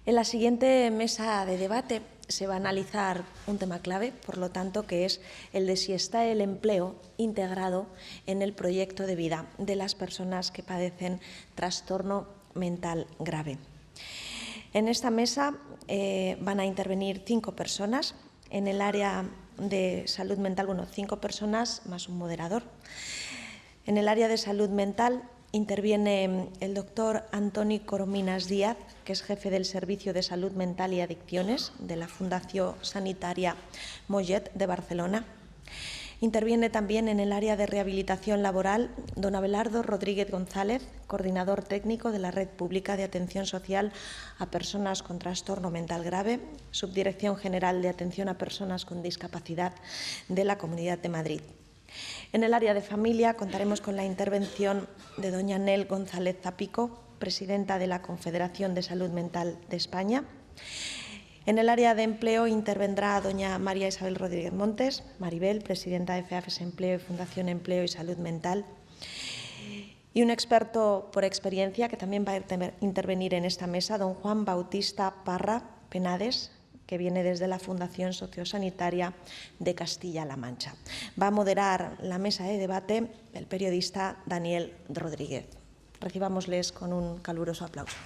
En la siguiente mesa de debate se va a analizar un tema clave, por lo tanto, que es el de si está el empleo integrado en el proyecto de vida de las personas que padecen trastorno mental grave. En esta mesa van a intervenir 5 personas. En el área de salud mental, 5 personas más un moderador. En el área de salud mental interviene el doctor Antoni Corominas Díaz, que es jefe del Servicio de Salud Mental y Adicciones de la Fundación Sanitaria Mollet de Barcelona. Interviene también en el área de rehabilitación laboral don Abelardo Rodríguez González, coordinador técnico de la Red Pública de Atención Social a Personas con Trastorno Mental Grave, Subdirección General de Atención a Personas con Discapacidad de la Comunidad de Madrid. En el área de familia contaremos con la intervención de doña Nel González Zapico, presidenta de la Confederación de Salud Mental de España. En el área de empleo intervendrá doña María Isabel Rodríguez Montes, Maribel, presidenta de FEAFES Empleo y Fundación Empleo y Salud Mental. Y un experto por experiencia que también va a intervenir en esta mesa, don Juan Bautista Parra Penades, que viene desde la Fundación Sociosanitaria de Castilla-La Mancha. Va a moderar la mesa de debate el periodista Daniel Rodríguez. Recibámosles con un caluroso aplauso.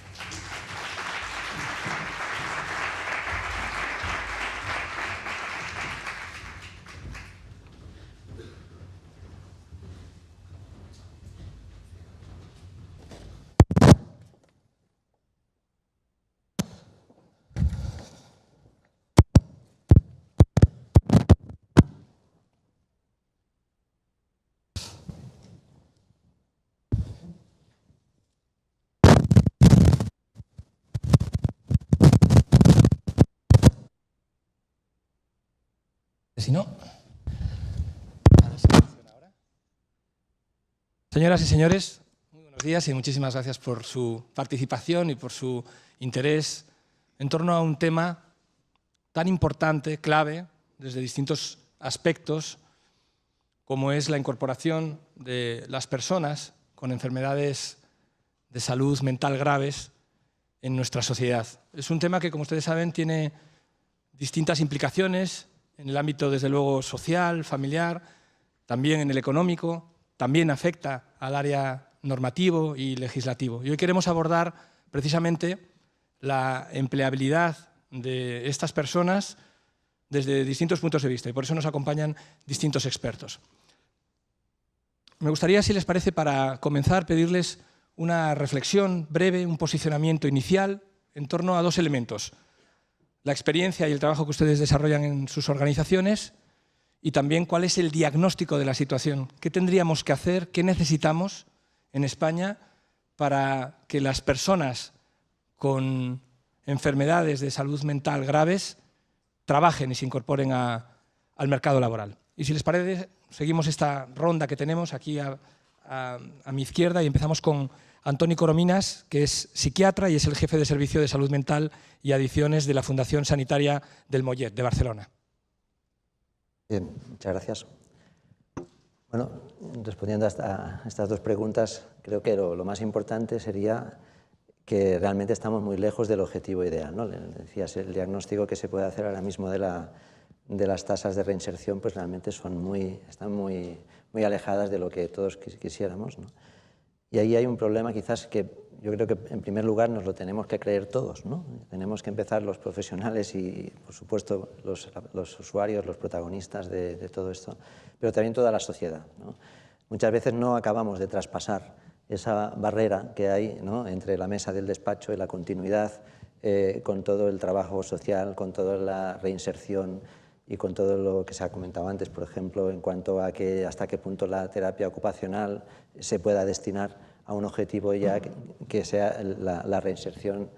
Si no. Señoras y señores, muy buenos días y muchísimas gracias por su participación y por su interés en torno a un tema tan importante, clave, desde distintos aspectos, como es la incorporación de las personas con enfermedades de salud mental graves en nuestra sociedad. Es un tema que, como ustedes saben, tiene distintas implicaciones en el ámbito, desde luego, social, familiar, también en el económico, también afecta al área normativo y legislativo. Y hoy queremos abordar precisamente la empleabilidad de estas personas desde distintos puntos de vista y por eso nos acompañan distintos expertos. Me gustaría, si les parece, para comenzar, pedirles una reflexión breve, un posicionamiento inicial en torno a 2 elementos. La experiencia y el trabajo que ustedes desarrollan en sus organizaciones y también cuál es el diagnóstico de la situación. ¿Qué tendríamos que hacer, qué necesitamos en España para que las personas con enfermedades de salud mental graves trabajen y se incorporen al mercado laboral? Y si les parece, seguimos esta ronda que tenemos aquí a mi izquierda y empezamos con Antoni Corominas, que es psiquiatra y es el jefe de Servicio de Salud Mental y Adicciones de la Fundación Sanitaria del Mollet, de Barcelona. Bien, muchas gracias. Bueno, respondiendo a estas 2 preguntas, creo que lo más importante sería que realmente estamos muy lejos del objetivo ideal, ¿no? Decías, el diagnóstico que se puede hacer ahora mismo de las tasas de reinserción, pues realmente están muy alejadas de lo que todos quisiéramos, ¿no? Y ahí hay un problema quizás que yo creo que en primer lugar nos lo tenemos que creer todos, ¿no? Tenemos que empezar los profesionales y por supuesto los usuarios, los protagonistas de todo esto, pero también toda la sociedad, ¿no? Muchas veces no acabamos de traspasar esa barrera que hay, ¿no?, entre la mesa del despacho y la continuidad con todo el trabajo social, con toda la reinserción y con todo lo que se ha comentado antes, por ejemplo, en cuanto a hasta qué punto la terapia ocupacional se pueda destinar a un objetivo ya que sea la reinserción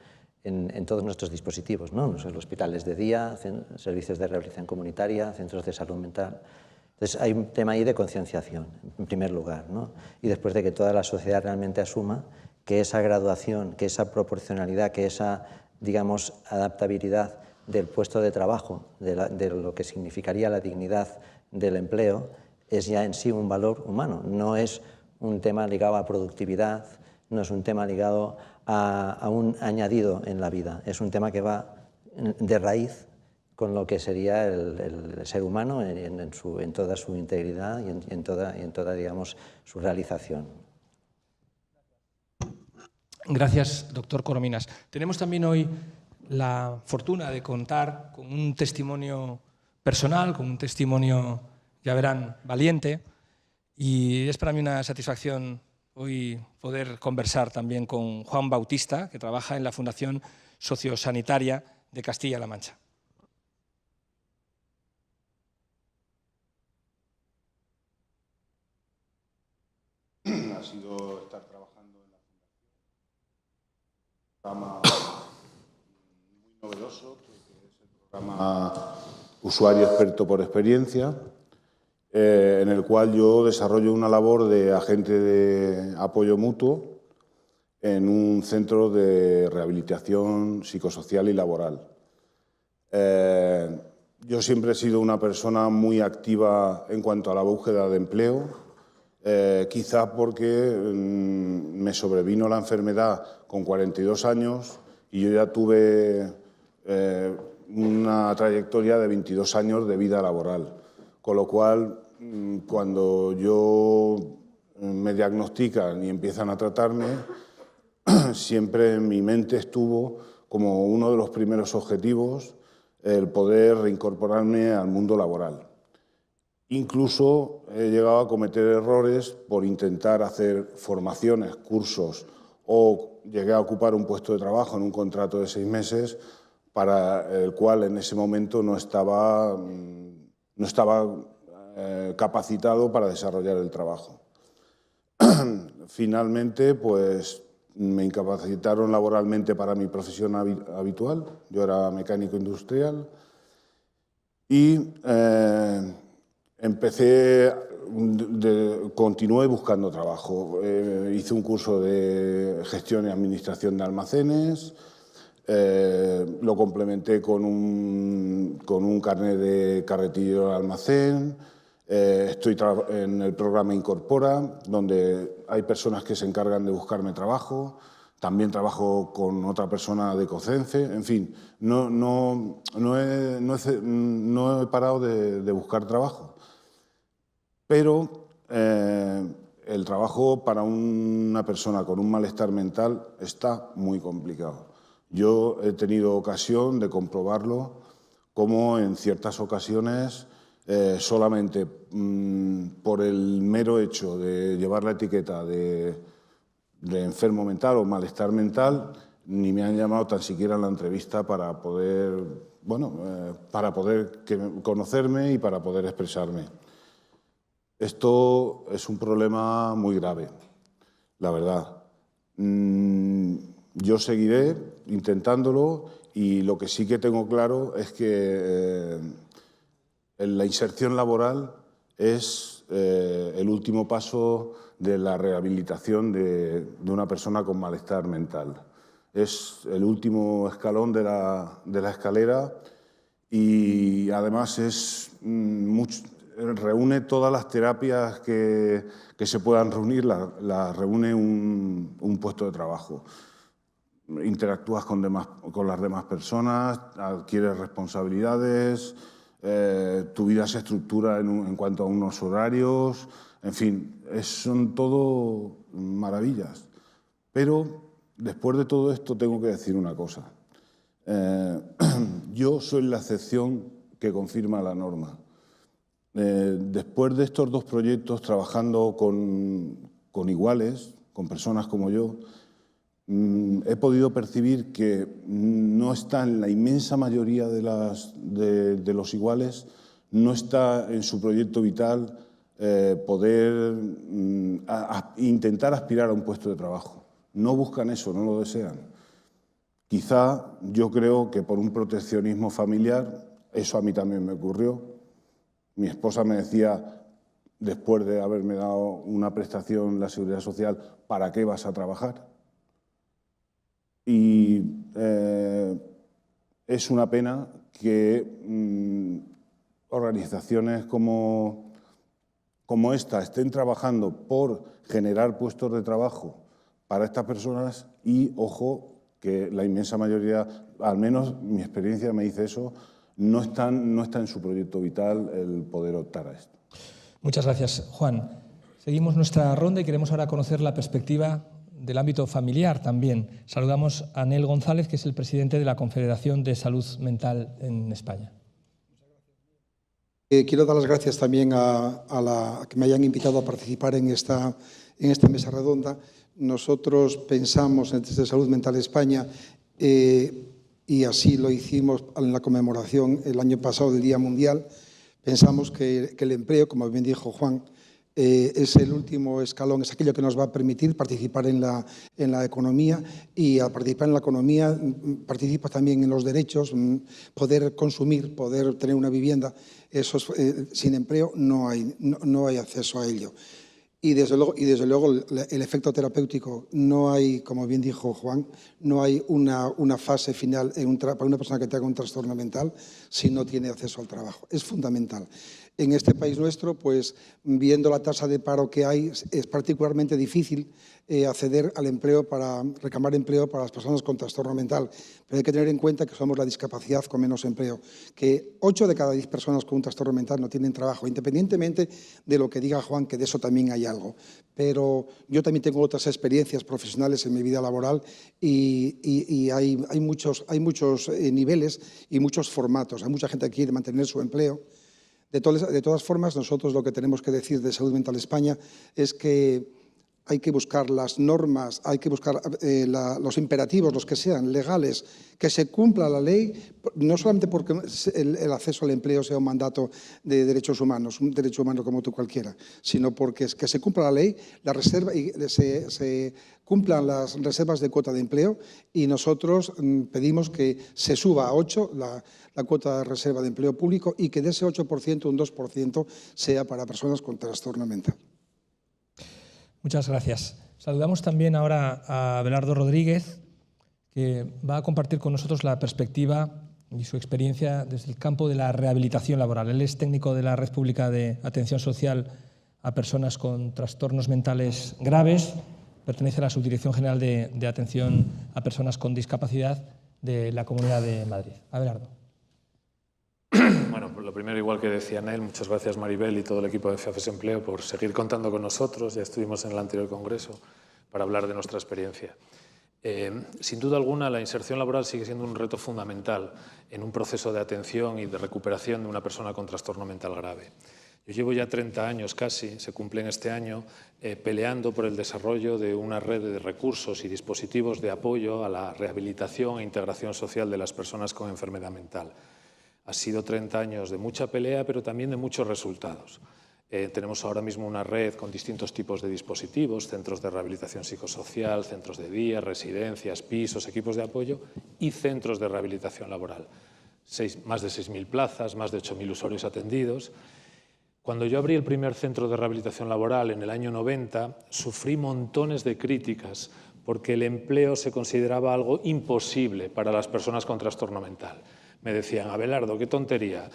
en todos nuestros dispositivos, ¿no? Los hospitales de día, servicios de rehabilitación comunitaria, centros de salud mental. Entonces hay un tema ahí de concienciación, en primer lugar, ¿no? Y después de que toda la sociedad realmente asuma que esa graduación, que esa proporcionalidad, que esa, digamos, adaptabilidad del puesto de trabajo, de lo que significaría la dignidad del empleo, es ya en sí un valor humano, no es un tema ligado a productividad, no es un tema ligado a un añadido en la vida, es un tema que va de raíz con lo que sería el ser humano en toda su integridad y en toda, digamos, su realización. Gracias, doctor Corominas. Tenemos también hoy la fortuna de contar con un testimonio personal, con un testimonio, ya verán, valiente, y es para mí una satisfacción hoy poder conversar también con Juan Bautista, que trabaja en la Fundación Sociosanitaria de Castilla-La Mancha. Ha sido estar trabajando en la Fundación, un programa muy novedoso, que es el programa Usuario Experto por Experiencia, en el cual yo desarrollo una labor de agente de apoyo mutuo en un centro de rehabilitación psicosocial y laboral. Yo siempre he sido una persona muy activa en cuanto a la búsqueda de empleo, quizás porque me sobrevino la enfermedad con 42 años y yo ya tuve una trayectoria de 22 años de vida laboral, con lo cual cuando yo me diagnostican y empiezan a tratarme, siempre en mi mente estuvo como uno de los primeros objetivos el poder reincorporarme al mundo laboral. Incluso he llegado a cometer errores por intentar hacer formaciones, cursos, o llegué a ocupar un puesto de trabajo en un contrato de 6 meses para el cual en ese momento no estaba capacitado para desarrollar el trabajo. Finalmente, pues me incapacitaron laboralmente para mi profesión habitual. Yo era mecánico industrial y continué buscando trabajo. Hice un curso de gestión y administración de almacenes, lo complementé con un carnet de carretillero de almacén. Estoy en el programa Incorpora, donde hay personas que se encargan de buscarme trabajo. También trabajo con otra persona de COCENFE. En fin, no he parado de buscar trabajo. Pero el trabajo para una persona con un malestar mental está muy complicado. Yo he tenido ocasión de comprobarlo, cómo en ciertas ocasiones solamente por el mero hecho de llevar la etiqueta de enfermo mental o malestar mental, ni me han llamado tan siquiera a la entrevista para poder, conocerme y para poder expresarme. Esto es un problema muy grave, la verdad. Yo seguiré intentándolo y lo que sí que tengo claro es que la inserción laboral es el último paso de la rehabilitación de una persona con malestar mental. Es el último escalón de la escalera y además reúne todas las terapias que se puedan reunir, las reúne un puesto de trabajo. Interactúas con las demás personas, adquieres responsabilidades, tu vida se estructura en cuanto a unos horarios, en fin, son todo maravillas. Pero después de todo esto tengo que decir una cosa. Yo soy la excepción que confirma la norma. Después de estos 2 proyectos, trabajando con iguales, con personas como yo, he podido percibir que no está en la inmensa mayoría de los iguales, no está en su proyecto vital poder intentar aspirar a un puesto de trabajo. No buscan eso, no lo desean. Quizá yo creo que por un proteccionismo familiar, eso a mí también me ocurrió. Mi esposa me decía, después de haberme dado una prestación, la Seguridad Social, ¿para qué vas a trabajar? Y es una pena que organizaciones como esta estén trabajando por generar puestos de trabajo para estas personas y, ojo, que la inmensa mayoría, al menos mi experiencia me dice eso, no está en su proyecto vital el poder optar a esto. Muchas gracias, Juan. Seguimos nuestra ronda y queremos ahora conocer la perspectiva del ámbito familiar también. Saludamos a Anel González, que es el presidente de la Confederación de Salud Mental en España. Quiero dar las gracias también a que me hayan invitado a participar en esta mesa redonda. Nosotros pensamos desde Salud Mental España, y así lo hicimos en la conmemoración el año pasado del Día Mundial, pensamos que el empleo, como bien dijo Juan, es el último escalón, es aquello que nos va a permitir participar en la economía, y al participar en la economía participa también en los derechos, poder consumir, poder tener una vivienda. Sin empleo no hay acceso a ello. Y desde luego el efecto terapéutico, no hay, como bien dijo Juan, no hay una fase final para una persona que tenga un trastorno mental si no tiene acceso al trabajo. Es fundamental. En este país nuestro, pues viendo la tasa de paro que hay, es particularmente difícil acceder al empleo, reclamar empleo para las personas con trastorno mental. Pero hay que tener en cuenta que somos la discapacidad con menos empleo, que 8 de cada 10 personas con un trastorno mental no tienen trabajo, independientemente de lo que diga Juan, que de eso también hay algo. Pero yo también tengo otras experiencias profesionales en mi vida laboral y hay muchos niveles y muchos formatos. Hay mucha gente que quiere mantener su empleo. De todas formas, nosotros lo que tenemos que decir de Salud Mental España es que hay que buscar las normas, hay que buscar los imperativos, los que sean legales, que se cumpla la ley, no solamente porque el acceso al empleo sea un mandato de derechos humanos, un derecho humano como otro cualquiera, sino porque que se cumpla la ley, se cumplan las reservas de cuota de empleo, y nosotros pedimos que se suba a 8 la cuota de reserva de empleo público, y que de ese 8%, un 2% sea para personas con trastorno mental. Muchas gracias. Saludamos también ahora a Abelardo Rodríguez, que va a compartir con nosotros la perspectiva y su experiencia desde el campo de la rehabilitación laboral. Él es técnico de la Red Pública de Atención Social a Personas con Trastornos Mentales Graves, pertenece a la Subdirección General de Atención a Personas con Discapacidad de la Comunidad de Madrid. Abelardo. Bueno, pues lo primero, igual que decía Anel, muchas gracias Maribel y todo el equipo de FEAFES Empleo por seguir contando con nosotros. Ya estuvimos en el anterior congreso para hablar de nuestra experiencia. Sin duda alguna, la inserción laboral sigue siendo un reto fundamental en un proceso de atención y de recuperación de una persona con trastorno mental grave. Yo llevo ya 30 años casi, se cumplen este año, peleando por el desarrollo de una red de recursos y dispositivos de apoyo a la rehabilitación e integración social de las personas con enfermedad mental. Ha sido 30 años de mucha pelea, pero también de muchos resultados. Tenemos ahora mismo una red con distintos tipos de dispositivos, centros de rehabilitación psicosocial, centros de día, residencias, pisos, equipos de apoyo y centros de rehabilitación laboral. Más de 6.000 plazas, más de 8.000 usuarios atendidos. Cuando yo abrí el primer centro de rehabilitación laboral en el año 90, sufrí montones de críticas porque el empleo se consideraba algo imposible para las personas con trastorno mental. Me decían, Abelardo, qué tontería,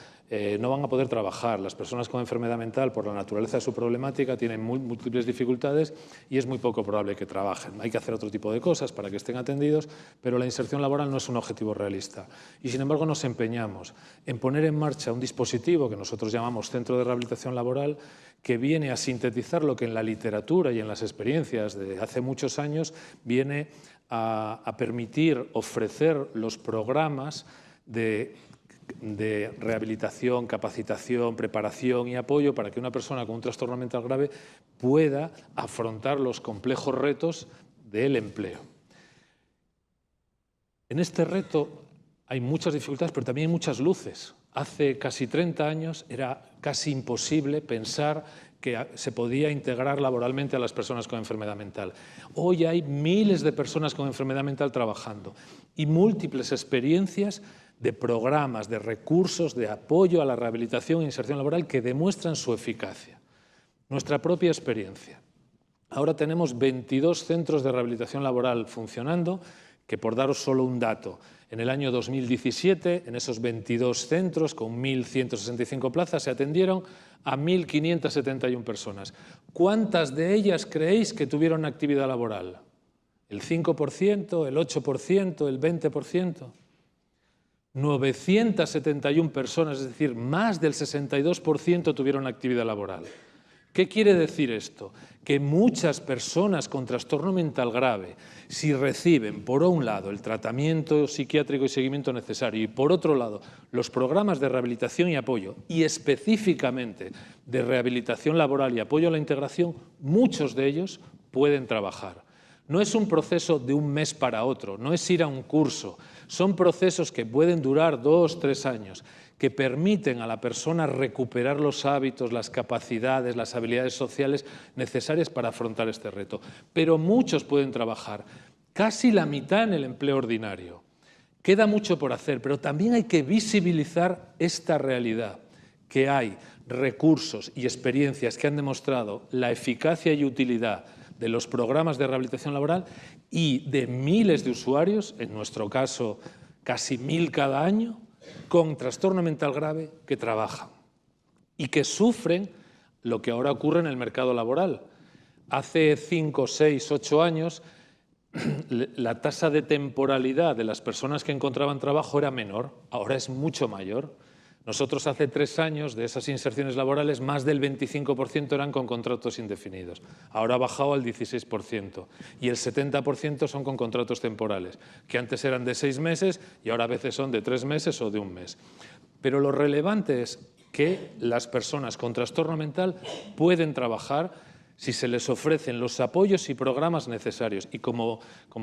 no van a poder trabajar. Las personas con enfermedad mental, por la naturaleza de su problemática, tienen múltiples dificultades y es muy poco probable que trabajen. Hay que hacer otro tipo de cosas para que estén atendidos, pero la inserción laboral no es un objetivo realista. Y sin embargo nos empeñamos en poner en marcha un dispositivo que nosotros llamamos Centro de Rehabilitación Laboral, que viene a sintetizar lo que en la literatura y en las experiencias de hace muchos años viene a permitir ofrecer los programas de rehabilitación, capacitación, preparación y apoyo para que una persona con un trastorno mental grave pueda afrontar los complejos retos del empleo. En este reto hay muchas dificultades, pero también hay muchas luces. Hace casi 30 años era casi imposible pensar que se podía integrar laboralmente a las personas con enfermedad mental. Hoy hay miles de personas con enfermedad mental trabajando y múltiples experiencias de programas, de recursos, de apoyo a la rehabilitación e inserción laboral que demuestran su eficacia. Nuestra propia experiencia. Ahora tenemos 22 centros de rehabilitación laboral funcionando, que por daros solo un dato, en el año 2017, en esos 22 centros, con 1.165 plazas, se atendieron a 1.571 personas. ¿Cuántas de ellas creéis que tuvieron actividad laboral? ¿El 5%? ¿El 8%? ¿El 20%? 971 personas, es decir, más del 62% tuvieron actividad laboral. ¿Qué quiere decir esto? Que muchas personas con trastorno mental grave, si reciben, por un lado, el tratamiento psiquiátrico y seguimiento necesario y, por otro lado, los programas de rehabilitación y apoyo, y específicamente de rehabilitación laboral y apoyo a la integración, muchos de ellos pueden trabajar. No es un proceso de un mes para otro, no es ir a un curso, son procesos que pueden durar 2, 3 años, que permiten a la persona recuperar los hábitos, las capacidades, las habilidades sociales necesarias para afrontar este reto. Pero muchos pueden trabajar, casi la mitad en el empleo ordinario. Queda mucho por hacer, pero también hay que visibilizar esta realidad, que hay recursos y experiencias que han demostrado la eficacia y utilidad de los programas de rehabilitación laboral y de miles de usuarios, en nuestro caso casi 1000 cada año, con trastorno mental grave que trabajan y que sufren lo que ahora ocurre en el mercado laboral. Hace 5, 6, 8 años la tasa de temporalidad de las personas que encontraban trabajo era menor, ahora es mucho mayor. Nosotros hace 3 años, de esas inserciones laborales, más del 25% eran con contratos indefinidos. Ahora ha bajado al 16% y el 70% son con contratos temporales, que antes eran de 6 meses y ahora a veces son de 3 meses o de 1 mes. Pero lo relevante es que las personas con trastorno mental pueden trabajar si se les ofrecen los apoyos y programas necesarios. Y como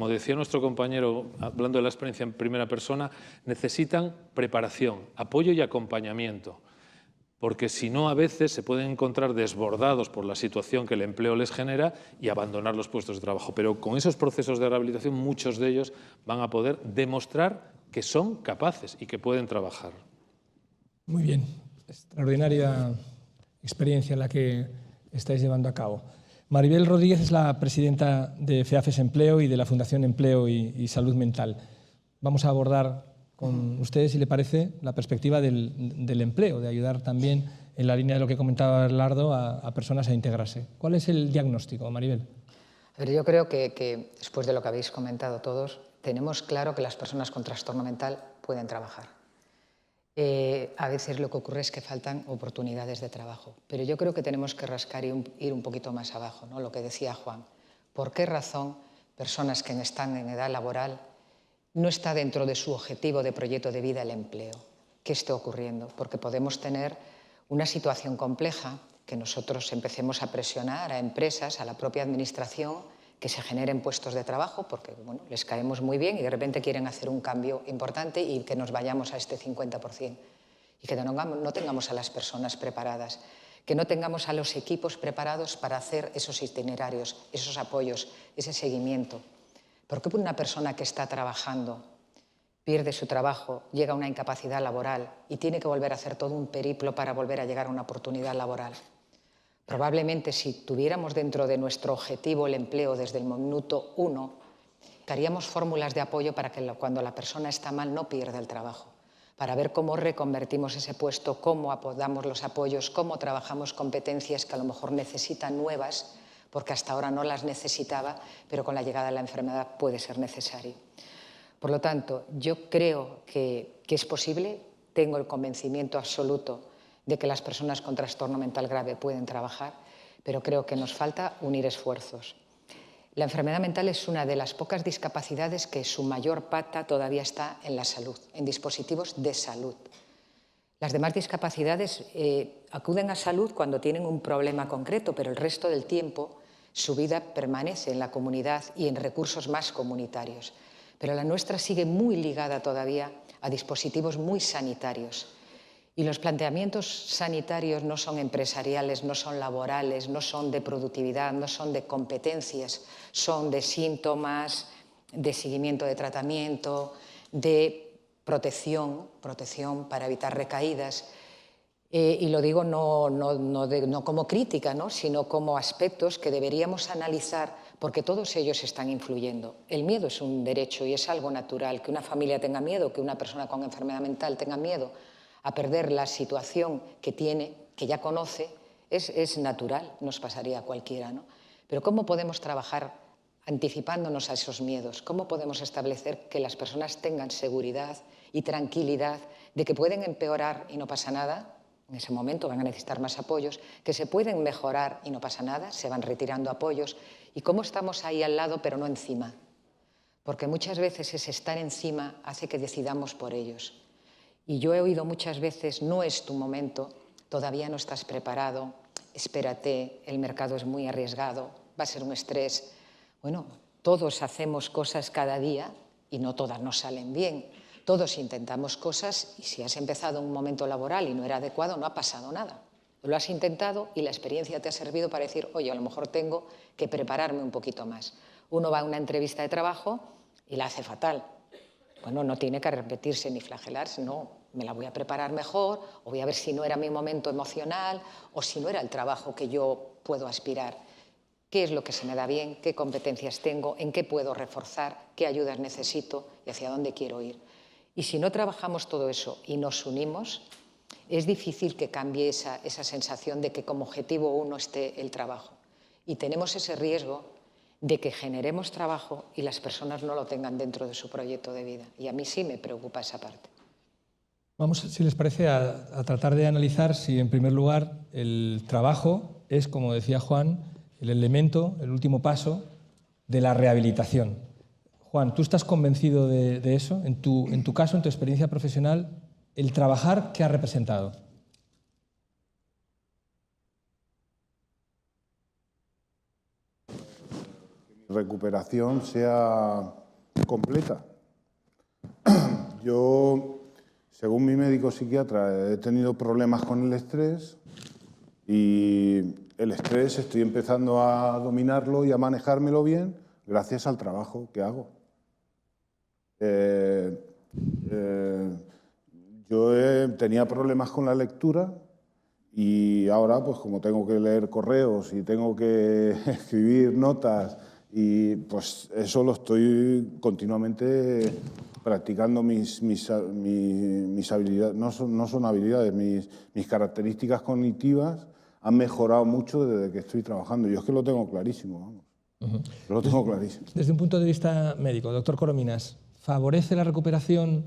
decía nuestro compañero, hablando de la experiencia en primera persona, necesitan preparación, apoyo y acompañamiento, porque si no, a veces se pueden encontrar desbordados por la situación que el empleo les genera y abandonar los puestos de trabajo. Pero con esos procesos de rehabilitación, muchos de ellos van a poder demostrar que son capaces y que pueden trabajar. Muy bien, extraordinaria experiencia la que estáis llevando a cabo. Maribel Rodríguez es la presidenta de FEAFES Empleo y de la Fundación Empleo y Salud Mental. Vamos a abordar con ustedes, si le parece, la perspectiva del empleo, de ayudar también, en la línea de lo que comentaba Bernardo, a personas a integrarse. ¿Cuál es el diagnóstico, Maribel? A ver, yo creo que después de lo que habéis comentado todos, tenemos claro que las personas con trastorno mental pueden trabajar. A veces lo que ocurre es que faltan oportunidades de trabajo, pero yo creo que tenemos que rascar y ir un poquito más abajo, ¿no? Lo que decía Juan. ¿Por qué razón personas que están en edad laboral no está dentro de su objetivo de proyecto de vida el empleo? ¿Qué está ocurriendo? Porque podemos tener una situación compleja que nosotros empecemos a presionar a empresas, a la propia administración, que se generen puestos de trabajo porque bueno, les caemos muy bien y de repente quieren hacer un cambio importante y que nos vayamos a este 50%. Y que no tengamos a las personas preparadas, que no tengamos a los equipos preparados para hacer esos itinerarios, esos apoyos, ese seguimiento. ¿Por qué una persona que está trabajando pierde su trabajo, llega a una incapacidad laboral y tiene que volver a hacer todo un periplo para volver a llegar a una oportunidad laboral? Probablemente si tuviéramos dentro de nuestro objetivo el empleo desde el minuto 1, daríamos fórmulas de apoyo para que cuando la persona está mal no pierda el trabajo, para ver cómo reconvertimos ese puesto, cómo damos los apoyos, cómo trabajamos competencias que a lo mejor necesitan nuevas, porque hasta ahora no las necesitaba, pero con la llegada de la enfermedad puede ser necesario. Por lo tanto, yo creo que es posible, tengo el convencimiento absoluto de que las personas con trastorno mental grave pueden trabajar, pero creo que nos falta unir esfuerzos. La enfermedad mental es una de las pocas discapacidades que su mayor pata todavía está en la salud, en dispositivos de salud. Las demás discapacidades acuden a salud cuando tienen un problema concreto, pero el resto del tiempo su vida permanece en la comunidad y en recursos más comunitarios. Pero la nuestra sigue muy ligada todavía a dispositivos muy sanitarios. Y los planteamientos sanitarios no son empresariales, no son laborales, no son de productividad, no son de competencias, son de síntomas, de seguimiento de tratamiento, de protección para evitar recaídas. Y lo digo no como crítica, ¿no? Sino como aspectos que deberíamos analizar porque todos ellos están influyendo. El miedo es un derecho y es algo natural. Que una familia tenga miedo, que una persona con enfermedad mental tenga miedo a perder la situación que tiene, que ya conoce, es natural, nos pasaría a cualquiera, ¿no? Pero ¿cómo podemos trabajar anticipándonos a esos miedos, ¿cómo podemos establecer que las personas tengan seguridad y tranquilidad de que pueden empeorar y no pasa nada? En ese momento van a necesitar más apoyos, que se pueden mejorar y no pasa nada, se van retirando apoyos. ¿Y cómo estamos ahí al lado pero no encima? Porque muchas veces ese estar encima hace que decidamos por ellos. Y yo he oído muchas veces, no es tu momento, todavía no estás preparado, espérate, el mercado es muy arriesgado, va a ser un estrés. Bueno, todos hacemos cosas cada día y no todas nos salen bien. Todos intentamos cosas y si has empezado un momento laboral y no era adecuado, no ha pasado nada. Lo has intentado y la experiencia te ha servido para decir, oye, a lo mejor tengo que prepararme un poquito más. Uno va a una entrevista de trabajo y la hace fatal. Bueno, no tiene que repetirse ni flagelarse, no, me la voy a preparar mejor o voy a ver si no era mi momento emocional o si no era el trabajo que yo puedo aspirar. ¿Qué es lo que se me da bien? ¿Qué competencias tengo? ¿En qué puedo reforzar? ¿Qué ayudas necesito? ¿Y hacia dónde quiero ir? Y si no trabajamos todo eso y nos unimos, es difícil que cambie esa sensación de que como objetivo uno esté el trabajo. Y tenemos ese riesgo de que generemos trabajo y las personas no lo tengan dentro de su proyecto de vida. Y a mí sí me preocupa esa parte. Vamos, si les parece, a tratar de analizar si, en primer lugar, el trabajo es, como decía Juan, el elemento, el último paso de la rehabilitación. Juan, ¿tú estás convencido de eso? En tu caso, en tu experiencia profesional, ¿el trabajar qué ha representado? Que mi recuperación sea completa. Yo, según mi médico psiquiatra, he tenido problemas con el estrés y el estrés estoy empezando a dominarlo y a manejármelo bien gracias al trabajo que hago. Yo tenía problemas con la lectura y ahora, pues como tengo que leer correos y tengo que escribir notas, y pues eso lo estoy continuamente practicando mis habilidades, no son habilidades, mis características cognitivas han mejorado mucho desde que estoy trabajando. Yo es que lo tengo clarísimo, vamos. Lo tengo clarísimo. Desde un punto de vista médico, doctor Corominas, ¿favorece la recuperación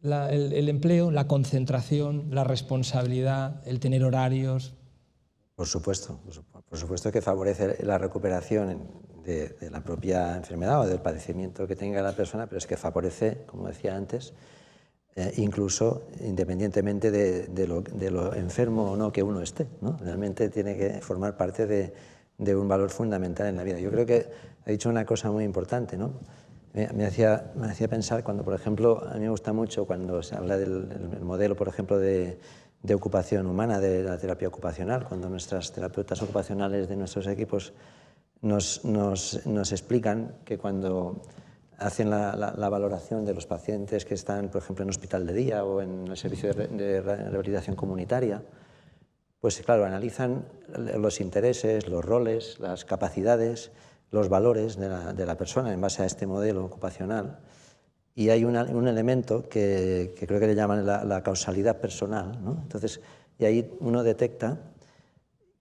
el empleo, la concentración, la responsabilidad, el tener horarios? Por supuesto que favorece la recuperación de la propia enfermedad o del padecimiento que tenga la persona, pero es que favorece, como decía antes, incluso independientemente de lo enfermo o no que uno esté, ¿no? Realmente tiene que formar parte de un valor fundamental en la vida. Yo creo que ha dicho una cosa muy importante, ¿no? Me hacía pensar cuando, por ejemplo, a mí me gusta mucho cuando se habla del modelo, por ejemplo, de ocupación humana, de la terapia ocupacional, cuando nuestras terapeutas ocupacionales de nuestros equipos nos explican que cuando hacen la valoración de los pacientes que están, por ejemplo, en hospital de día o en el servicio de rehabilitación comunitaria, pues claro, analizan los intereses, los roles, las capacidades, los valores de la persona en base a este modelo ocupacional. Y hay un elemento que creo que le llaman la causalidad personal, ¿no? Entonces, y ahí uno detecta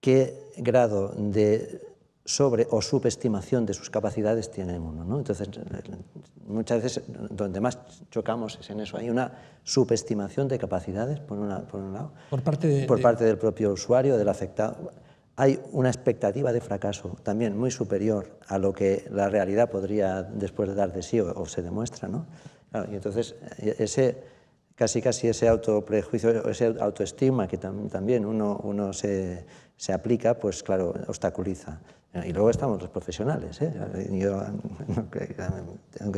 qué grado de sobre o subestimación de sus capacidades tiene uno, ¿no? Entonces, muchas veces donde más chocamos es en eso. Hay una subestimación de capacidades, por un lado, por parte del propio usuario, del afectado. Hay una expectativa de fracaso también muy superior a lo que la realidad podría después de dar de sí o se demuestra, ¿no? Claro, y entonces casi ese autoprejuicio, ese autoestigma que también uno se aplica, pues claro, obstaculiza. Y luego estamos los profesionales, ¿eh? Yo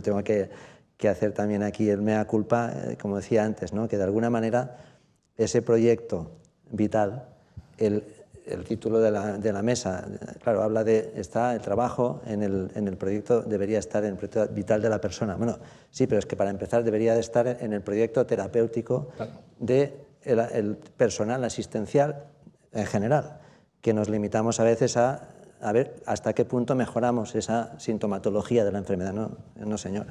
tengo que hacer también aquí el mea culpa, como decía antes, ¿no? Que de alguna manera ese proyecto vital, el título de la mesa, claro, habla está el trabajo en el proyecto, debería estar en el proyecto vital de la persona. Bueno, sí, pero es que para empezar debería de estar en el proyecto terapéutico del personal asistencial en general, que nos limitamos a veces a ver hasta qué punto mejoramos esa sintomatología de la enfermedad. No, señor.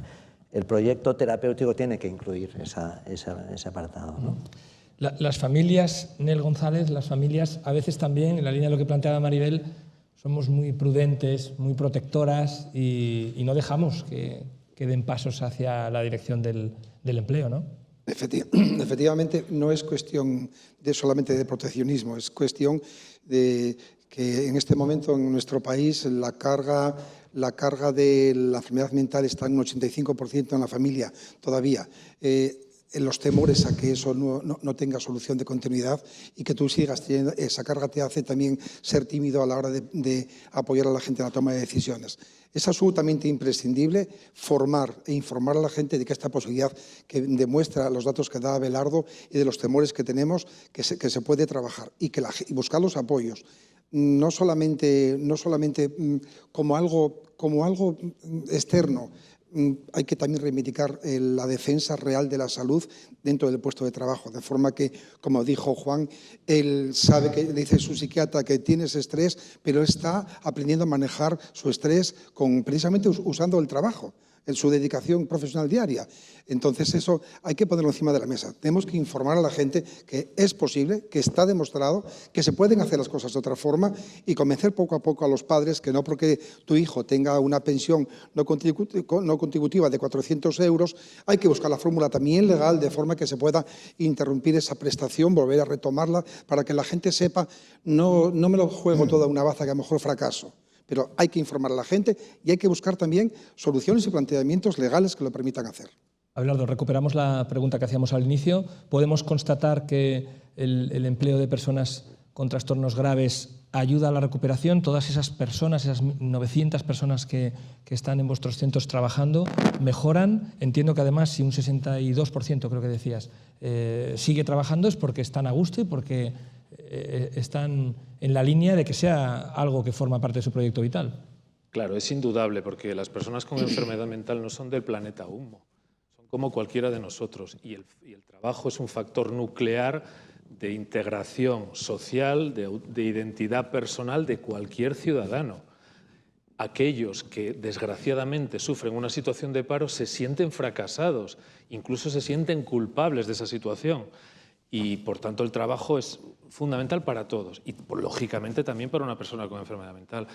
El proyecto terapéutico tiene que incluir ese apartado, ¿no? Las familias, Nel González, las familias a veces también, en la línea de lo que planteaba Maribel, somos muy prudentes, muy protectoras y no dejamos que den pasos hacia la dirección del empleo, ¿no? Efectivamente, no es cuestión solamente de proteccionismo, es cuestión de que en este momento en nuestro país la carga de la enfermedad mental está en un 85% en la familia todavía. Los temores a que eso no tenga solución de continuidad y que tú sigas teniendo esa carga te hace también ser tímido a la hora de apoyar a la gente en la toma de decisiones. Es absolutamente imprescindible formar e informar a la gente de que esta posibilidad que demuestra los datos que da Abelardo y de los temores que tenemos, que se puede trabajar y buscar los apoyos. No solamente como algo externo. Hay que también reivindicar la defensa real de la salud dentro del puesto de trabajo, de forma que, como dijo Juan, él sabe que le dice su psiquiatra que tienes estrés, pero está aprendiendo a manejar su estrés precisamente usando el trabajo, en su dedicación profesional diaria. Entonces eso hay que ponerlo encima de la mesa. Tenemos que informar a la gente que es posible, que está demostrado, que se pueden hacer las cosas de otra forma y convencer poco a poco a los padres que no porque tu hijo tenga una pensión no contributiva de 400 euros, hay que buscar la fórmula también legal de forma que se pueda interrumpir esa prestación, volver a retomarla, para que la gente sepa, no me lo juego toda una baza que a lo mejor fracaso. Pero hay que informar a la gente y hay que buscar también soluciones y planteamientos legales que lo permitan hacer. Abelardo, recuperamos la pregunta que hacíamos al inicio. ¿Podemos constatar que el empleo de personas con trastornos graves ayuda a la recuperación? Todas esas personas, esas 900 personas que están en vuestros centros trabajando, ¿mejoran? Entiendo que además si un 62%, creo que decías, sigue trabajando es porque están a gusto y porque están en la línea de que sea algo que forma parte de su proyecto vital. Claro, es indudable, porque las personas con enfermedad mental no son del planeta humo, son como cualquiera de nosotros, y el trabajo es un factor nuclear de integración social, de identidad personal de cualquier ciudadano. Aquellos que desgraciadamente sufren una situación de paro se sienten fracasados, incluso se sienten culpables de esa situación. Y, por tanto, el trabajo es fundamental para todos y, lógicamente, también para una persona con enfermedad mental.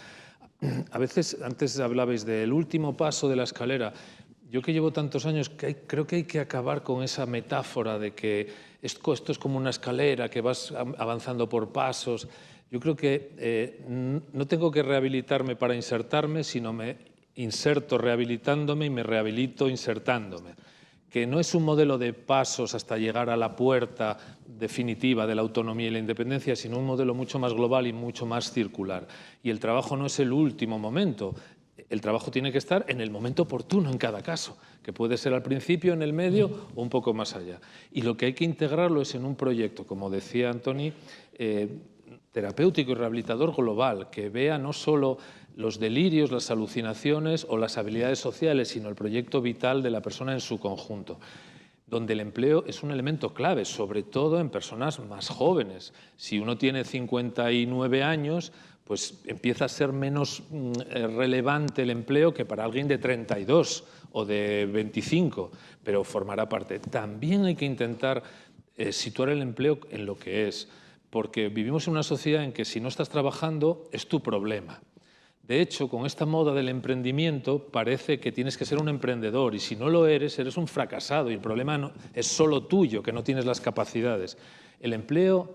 A veces, antes hablabais del último paso de la escalera. Yo que llevo tantos años, creo que hay que acabar con esa metáfora de que esto es como una escalera, que vas avanzando por pasos. Yo creo que no tengo que rehabilitarme para insertarme, sino me inserto rehabilitándome y me rehabilito insertándome. Que no es un modelo de pasos hasta llegar a la puerta definitiva de la autonomía y la independencia, sino un modelo mucho más global y mucho más circular. Y el trabajo no es el último momento. El trabajo tiene que estar en el momento oportuno en cada caso, que puede ser al principio, en el medio o un poco más allá. Y lo que hay que integrarlo es en un proyecto, como decía Antoni, terapéutico y rehabilitador global, que vea no solo los delirios, las alucinaciones o las habilidades sociales, sino el proyecto vital de la persona en su conjunto, donde el empleo es un elemento clave, sobre todo en personas más jóvenes. Si uno tiene 59 años, pues empieza a ser menos relevante el empleo que para alguien de 32 o de 25, pero formará parte. También hay que intentar situar el empleo en lo que es, porque vivimos en una sociedad en que si no estás trabajando es tu problema. De hecho, con esta moda del emprendimiento parece que tienes que ser un emprendedor y si no lo eres, eres un fracasado y el problema no, es solo tuyo, que no tienes las capacidades. El empleo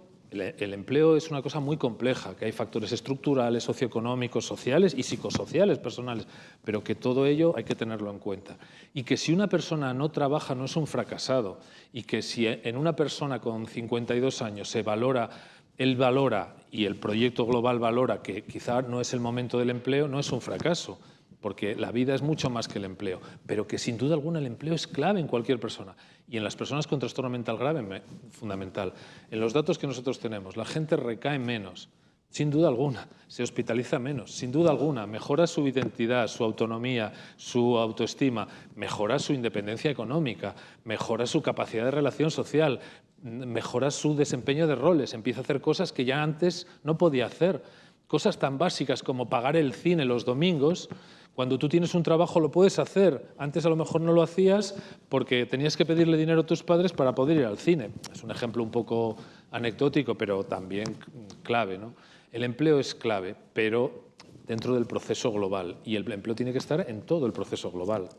es una cosa muy compleja, que hay factores estructurales, socioeconómicos, sociales y psicosociales personales, pero que todo ello hay que tenerlo en cuenta. Y que si una persona no trabaja no es un fracasado y que si en una persona con 52 años él valora y el proyecto global valora que quizá no es el momento del empleo, no es un fracaso, porque la vida es mucho más que el empleo, pero que sin duda alguna el empleo es clave en cualquier persona y en las personas con trastorno mental grave fundamental. En los datos que nosotros tenemos, la gente recae menos, sin duda alguna, se hospitaliza menos, sin duda alguna, mejora su identidad, su autonomía, su autoestima, mejora su independencia económica, mejora su capacidad de relación social, mejora su desempeño de roles, empieza a hacer cosas que ya antes no podía hacer. Cosas tan básicas como pagar el cine los domingos. Cuando tú tienes un trabajo lo puedes hacer. Antes a lo mejor no lo hacías porque tenías que pedirle dinero a tus padres para poder ir al cine. Es un ejemplo un poco anecdótico, pero también clave, ¿no? El empleo es clave, pero dentro del proceso global. Y el empleo tiene que estar en todo el proceso global,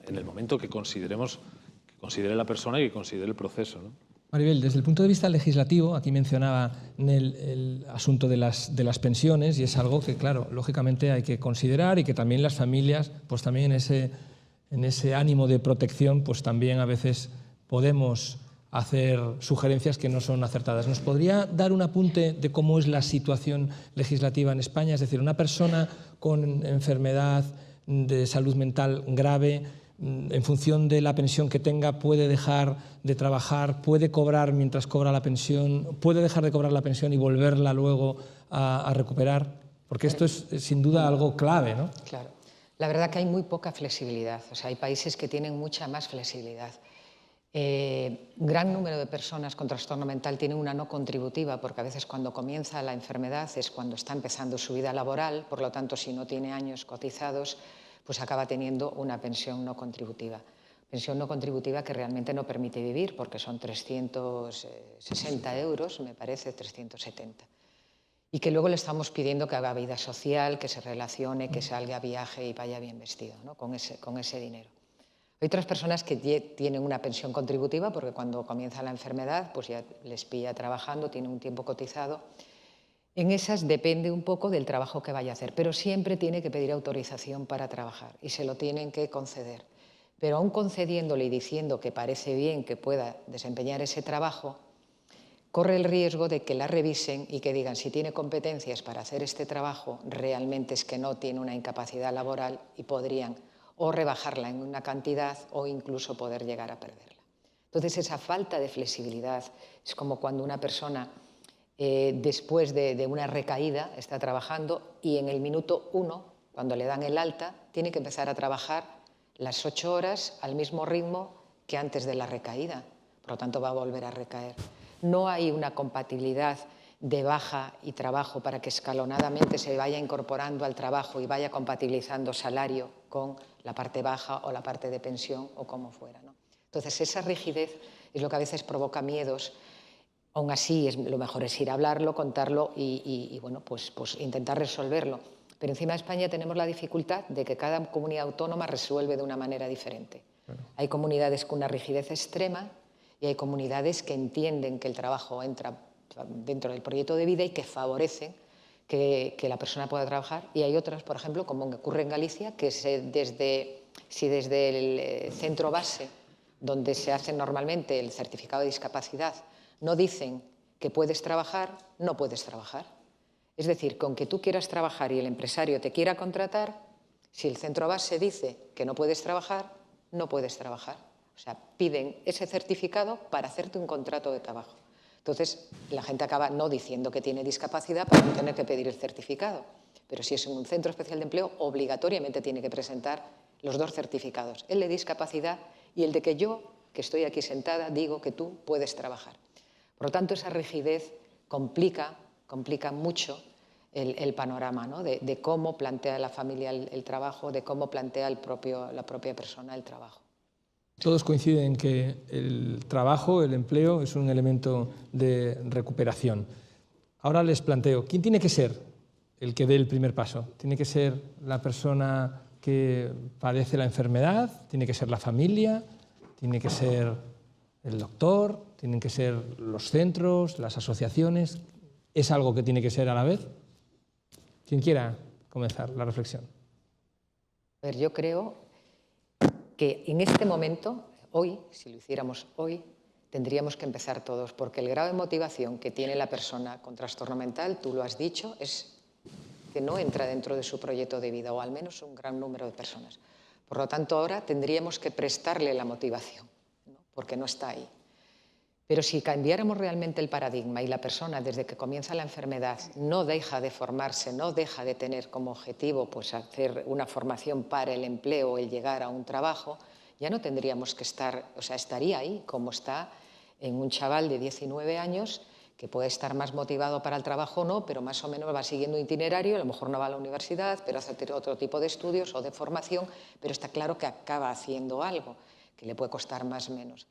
en el momento que considere la persona y que considere el proceso, ¿no? Maribel, desde el punto de vista legislativo, aquí mencionaba el asunto de las pensiones, y es algo que, claro, lógicamente hay que considerar, y que también las familias, pues también en ese ánimo de protección, pues también a veces podemos hacer sugerencias que no son acertadas. ¿Nos podría dar un apunte de cómo es la situación legislativa en España? Es decir, una persona con enfermedad de salud mental grave, en función de la pensión que tenga, puede dejar de trabajar, puede cobrar mientras cobra la pensión, puede dejar de cobrar la pensión y volverla luego a recuperar, porque esto es sin duda algo clave, ¿no? Claro. La verdad que hay muy poca flexibilidad. O sea, hay países que tienen mucha más flexibilidad. Gran número de personas con trastorno mental tienen una no contributiva, porque a veces cuando comienza la enfermedad es cuando está empezando su vida laboral, por lo tanto, si no tiene años cotizados, pues acaba teniendo una pensión no contributiva. Pensión no contributiva que realmente no permite vivir, porque son 360 euros, me parece, 370. Y que luego le estamos pidiendo que haga vida social, que se relacione, que salga a viaje y vaya bien vestido, ¿no? con ese dinero. Hay otras personas que tienen una pensión contributiva porque cuando comienza la enfermedad pues ya les pilla trabajando, tienen un tiempo cotizado. En esas depende un poco del trabajo que vaya a hacer, pero siempre tiene que pedir autorización para trabajar y se lo tienen que conceder. Pero aún concediéndole y diciendo que parece bien que pueda desempeñar ese trabajo, corre el riesgo de que la revisen y que digan si tiene competencias para hacer este trabajo, realmente es que no tiene una incapacidad laboral y podrían o rebajarla en una cantidad o incluso poder llegar a perderla. Entonces, esa falta de flexibilidad es como cuando una persona, después de una recaída, está trabajando y en el minuto 1, cuando le dan el alta, tiene que empezar a trabajar las 8 horas al mismo ritmo que antes de la recaída. Por lo tanto, va a volver a recaer. No hay una compatibilidad de baja y trabajo para que escalonadamente se vaya incorporando al trabajo y vaya compatibilizando salario con la parte baja o la parte de pensión o como fuera, ¿no? Entonces, esa rigidez es lo que a veces provoca miedos. Aún así, lo mejor es ir a hablarlo, contarlo y bueno, pues intentar resolverlo. Pero encima de España tenemos la dificultad de que cada comunidad autónoma resuelve de una manera diferente. Claro. Hay comunidades con una rigidez extrema y hay comunidades que entienden que el trabajo entra dentro del proyecto de vida y que favorecen que la persona pueda trabajar. Y hay otras, por ejemplo, como ocurre en Galicia, que desde el centro base, donde se hace normalmente el certificado de discapacidad, no dicen que puedes trabajar, no puedes trabajar. Es decir, con que tú quieras trabajar y el empresario te quiera contratar, si el centro base dice que no puedes trabajar, no puedes trabajar. O sea, piden ese certificado para hacerte un contrato de trabajo. Entonces, la gente acaba no diciendo que tiene discapacidad para no tener que pedir el certificado. Pero si es en un centro especial de empleo, obligatoriamente tiene que presentar los 2 certificados, el de discapacidad y el de que yo, que estoy aquí sentada, digo que tú puedes trabajar. Por lo tanto, esa rigidez complica mucho el panorama, ¿no? de cómo plantea la familia el trabajo, de cómo plantea la propia persona el trabajo. Todos coinciden en que el trabajo, el empleo, es un elemento de recuperación. Ahora les planteo, ¿quién tiene que ser el que dé el primer paso? ¿Tiene que ser la persona que padece la enfermedad? ¿Tiene que ser la familia? ¿Tiene que ser el doctor? ¿Tienen que ser los centros, las asociaciones? ¿Es algo que tiene que ser a la vez? ¿Quién quiera comenzar la reflexión? A ver, yo creo que en este momento, hoy, si lo hiciéramos hoy, tendríamos que empezar todos, porque el grado de motivación que tiene la persona con trastorno mental, tú lo has dicho, es que no entra dentro de su proyecto de vida, o al menos un gran número de personas. Por lo tanto, ahora tendríamos que prestarle la motivación, ¿no? Porque no está ahí. Pero si cambiáramos realmente el paradigma y la persona desde que comienza la enfermedad no deja de formarse, no deja de tener como objetivo pues, hacer una formación para el empleo, el llegar a un trabajo, ya no tendríamos que estar, o sea, estaría ahí como está en un chaval de 19 años que puede estar más motivado para el trabajo o no, pero más o menos va siguiendo un itinerario, a lo mejor no va a la universidad, pero hace otro tipo de estudios o de formación, pero está claro que acaba haciendo algo, que le puede costar más o menos.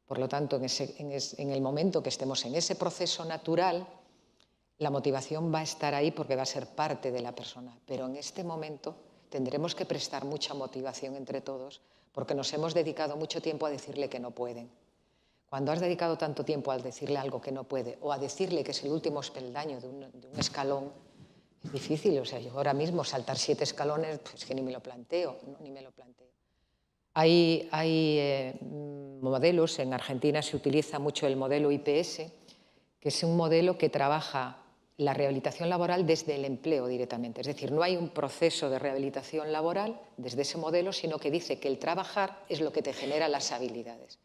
Por lo tanto, en el momento que estemos en ese proceso natural, La motivación va a estar ahí porque va a ser parte de la persona, pero en este momento tendremos que prestar mucha motivación entre todos porque nos hemos dedicado mucho tiempo a decirle que no pueden. Cuando has dedicado tanto tiempo a decirle algo que no puede o a decirle que es el último peldaño de un escalón, es difícil. O sea, yo ahora mismo saltar 7 escalones, pues que ni me lo planteo, ¿no? Ni me lo planteo. Hay modelos, en Argentina se utiliza mucho el modelo IPS, que es un modelo que trabaja la rehabilitación laboral desde el empleo directamente. Es decir, no hay un proceso de rehabilitación laboral desde ese modelo, sino que dice que el trabajar es lo que te genera las habilidades.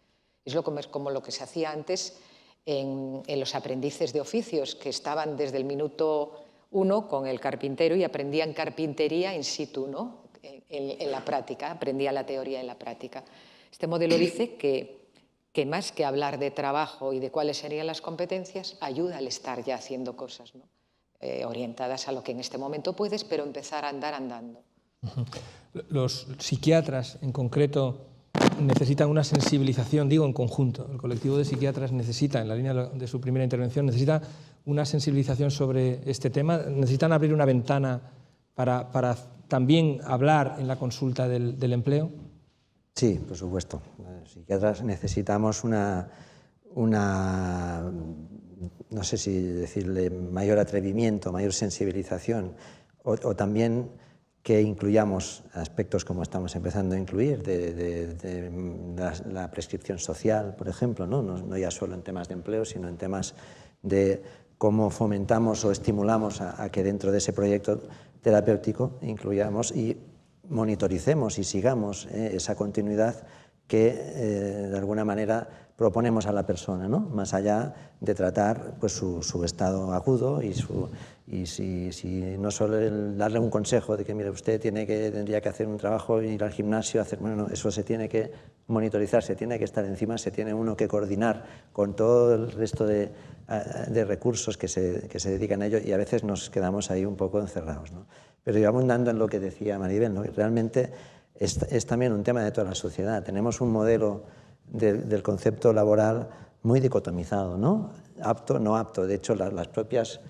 Es como lo que se hacía antes en los aprendices de oficios, que estaban desde el minuto 1 con el carpintero y aprendían carpintería in situ, ¿no? En la práctica, aprendía la teoría en la práctica. Este modelo dice que más que hablar de trabajo y de cuáles serían las competencias, ayuda al estar ya haciendo cosas, ¿no? Orientadas a lo que en este momento puedes, pero empezar a andar andando. Los psiquiatras, en concreto, necesitan una sensibilización, digo en conjunto. El colectivo de psiquiatras necesita, en la línea de su primera intervención, necesita una sensibilización sobre este tema. Necesitan abrir una ventana para también hablar en la consulta del empleo. Sí, por supuesto. Los psiquiatras necesitamos una no sé si decirle mayor atrevimiento, mayor sensibilización, o también que incluyamos aspectos como estamos empezando a incluir, de la prescripción social, por ejemplo, no ya solo en temas de empleo, sino en temas de cómo fomentamos o estimulamos a que dentro de ese proyecto terapéutico incluyamos y monitoricemos y sigamos esa continuidad que de alguna manera proponemos a la persona, ¿no? Más allá de tratar pues, su estado agudo y si no solo darle un consejo de que mire usted tendría que hacer un trabajo, ir al gimnasio, bueno, eso se tiene que monitorizar, se tiene que estar encima, se tiene uno que coordinar con todo el resto de recursos que se dedican a ello y a veces nos quedamos ahí un poco encerrados, ¿no? Pero yo abundando en lo que decía Maribel, ¿no? Realmente es también un tema de toda la sociedad. Tenemos un modelo del concepto laboral muy dicotomizado, ¿no? Apto, no apto. De hecho, las propias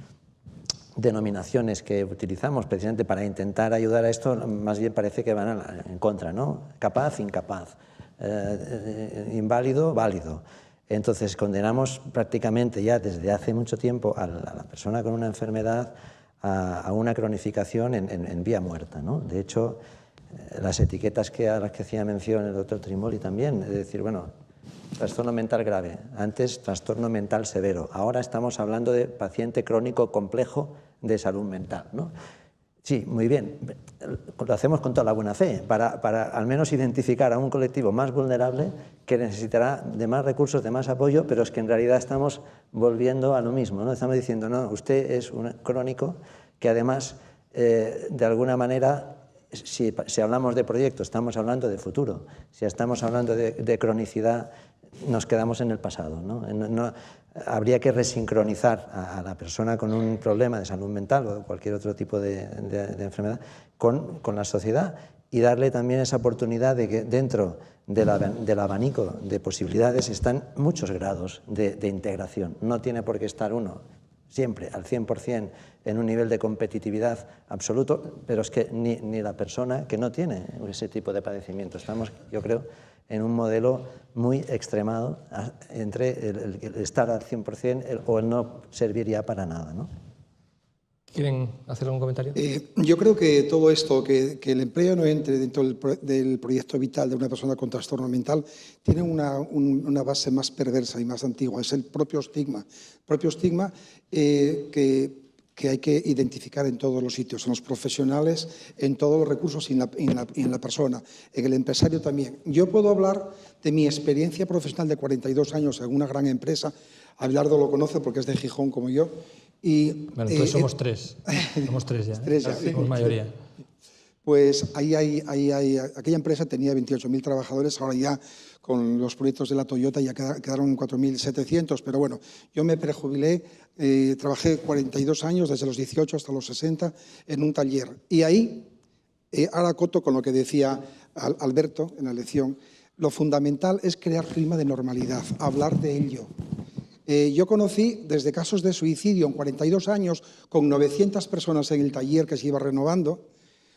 denominaciones que utilizamos precisamente para intentar ayudar a esto, más bien parece que van en contra, ¿no? Capaz, incapaz, inválido, válido. Entonces, condenamos prácticamente ya desde hace mucho tiempo a la persona con una enfermedad a una cronificación en vía muerta, ¿no? De hecho, las etiquetas a las que hacía mención el doctor Trimoli también, es decir, bueno, trastorno mental grave, antes trastorno mental severo, ahora estamos hablando de paciente crónico complejo de salud mental, ¿no? Sí, muy bien, lo hacemos con toda la buena fe, para al menos identificar a un colectivo más vulnerable que necesitará de más recursos, de más apoyo, pero es que en realidad estamos volviendo a lo mismo, ¿no? Estamos diciendo, no, usted es un crónico que además, de alguna manera, si hablamos de proyectos, estamos hablando de futuro. Si estamos hablando de cronicidad, nos quedamos en el pasado, ¿no? Habría que resincronizar a la persona con un problema de salud mental o cualquier otro tipo de enfermedad con la sociedad y darle también esa oportunidad de que dentro del abanico de posibilidades están muchos grados de integración. No tiene por qué estar uno siempre al 100% en un nivel de competitividad absoluto, pero es que ni la persona que no tiene ese tipo de padecimiento. Estamos, yo creo, en un modelo muy extremado entre el estar al 100% o el no serviría para nada, ¿no? ¿Quieren hacer algún comentario? Yo creo que todo esto, que el empleo no entre dentro del proyecto vital de una persona con trastorno mental, tiene una base más perversa y más antigua. Es el propio estigma. Que hay que identificar en todos los sitios, en los profesionales, en todos los recursos y en la persona, en el empresario también. Yo puedo hablar de mi experiencia profesional de 42 años en una gran empresa. Abelardo lo conoce porque es de Gijón como yo. Bueno, entonces somos tres. Somos tres ya. Somos mayoría. Pues aquella empresa tenía 28.000 trabajadores, ahora ya con los proyectos de la Toyota ya quedaron 4.700, pero bueno, yo me prejubilé, trabajé 42 años, desde los 18 hasta los 60, en un taller. Y ahí, ahora acoto con lo que decía Alberto en la lección, lo fundamental es crear clima de normalidad, hablar de ello. Yo conocí desde casos de suicidio en 42 años, con 900 personas en el taller que se iba renovando,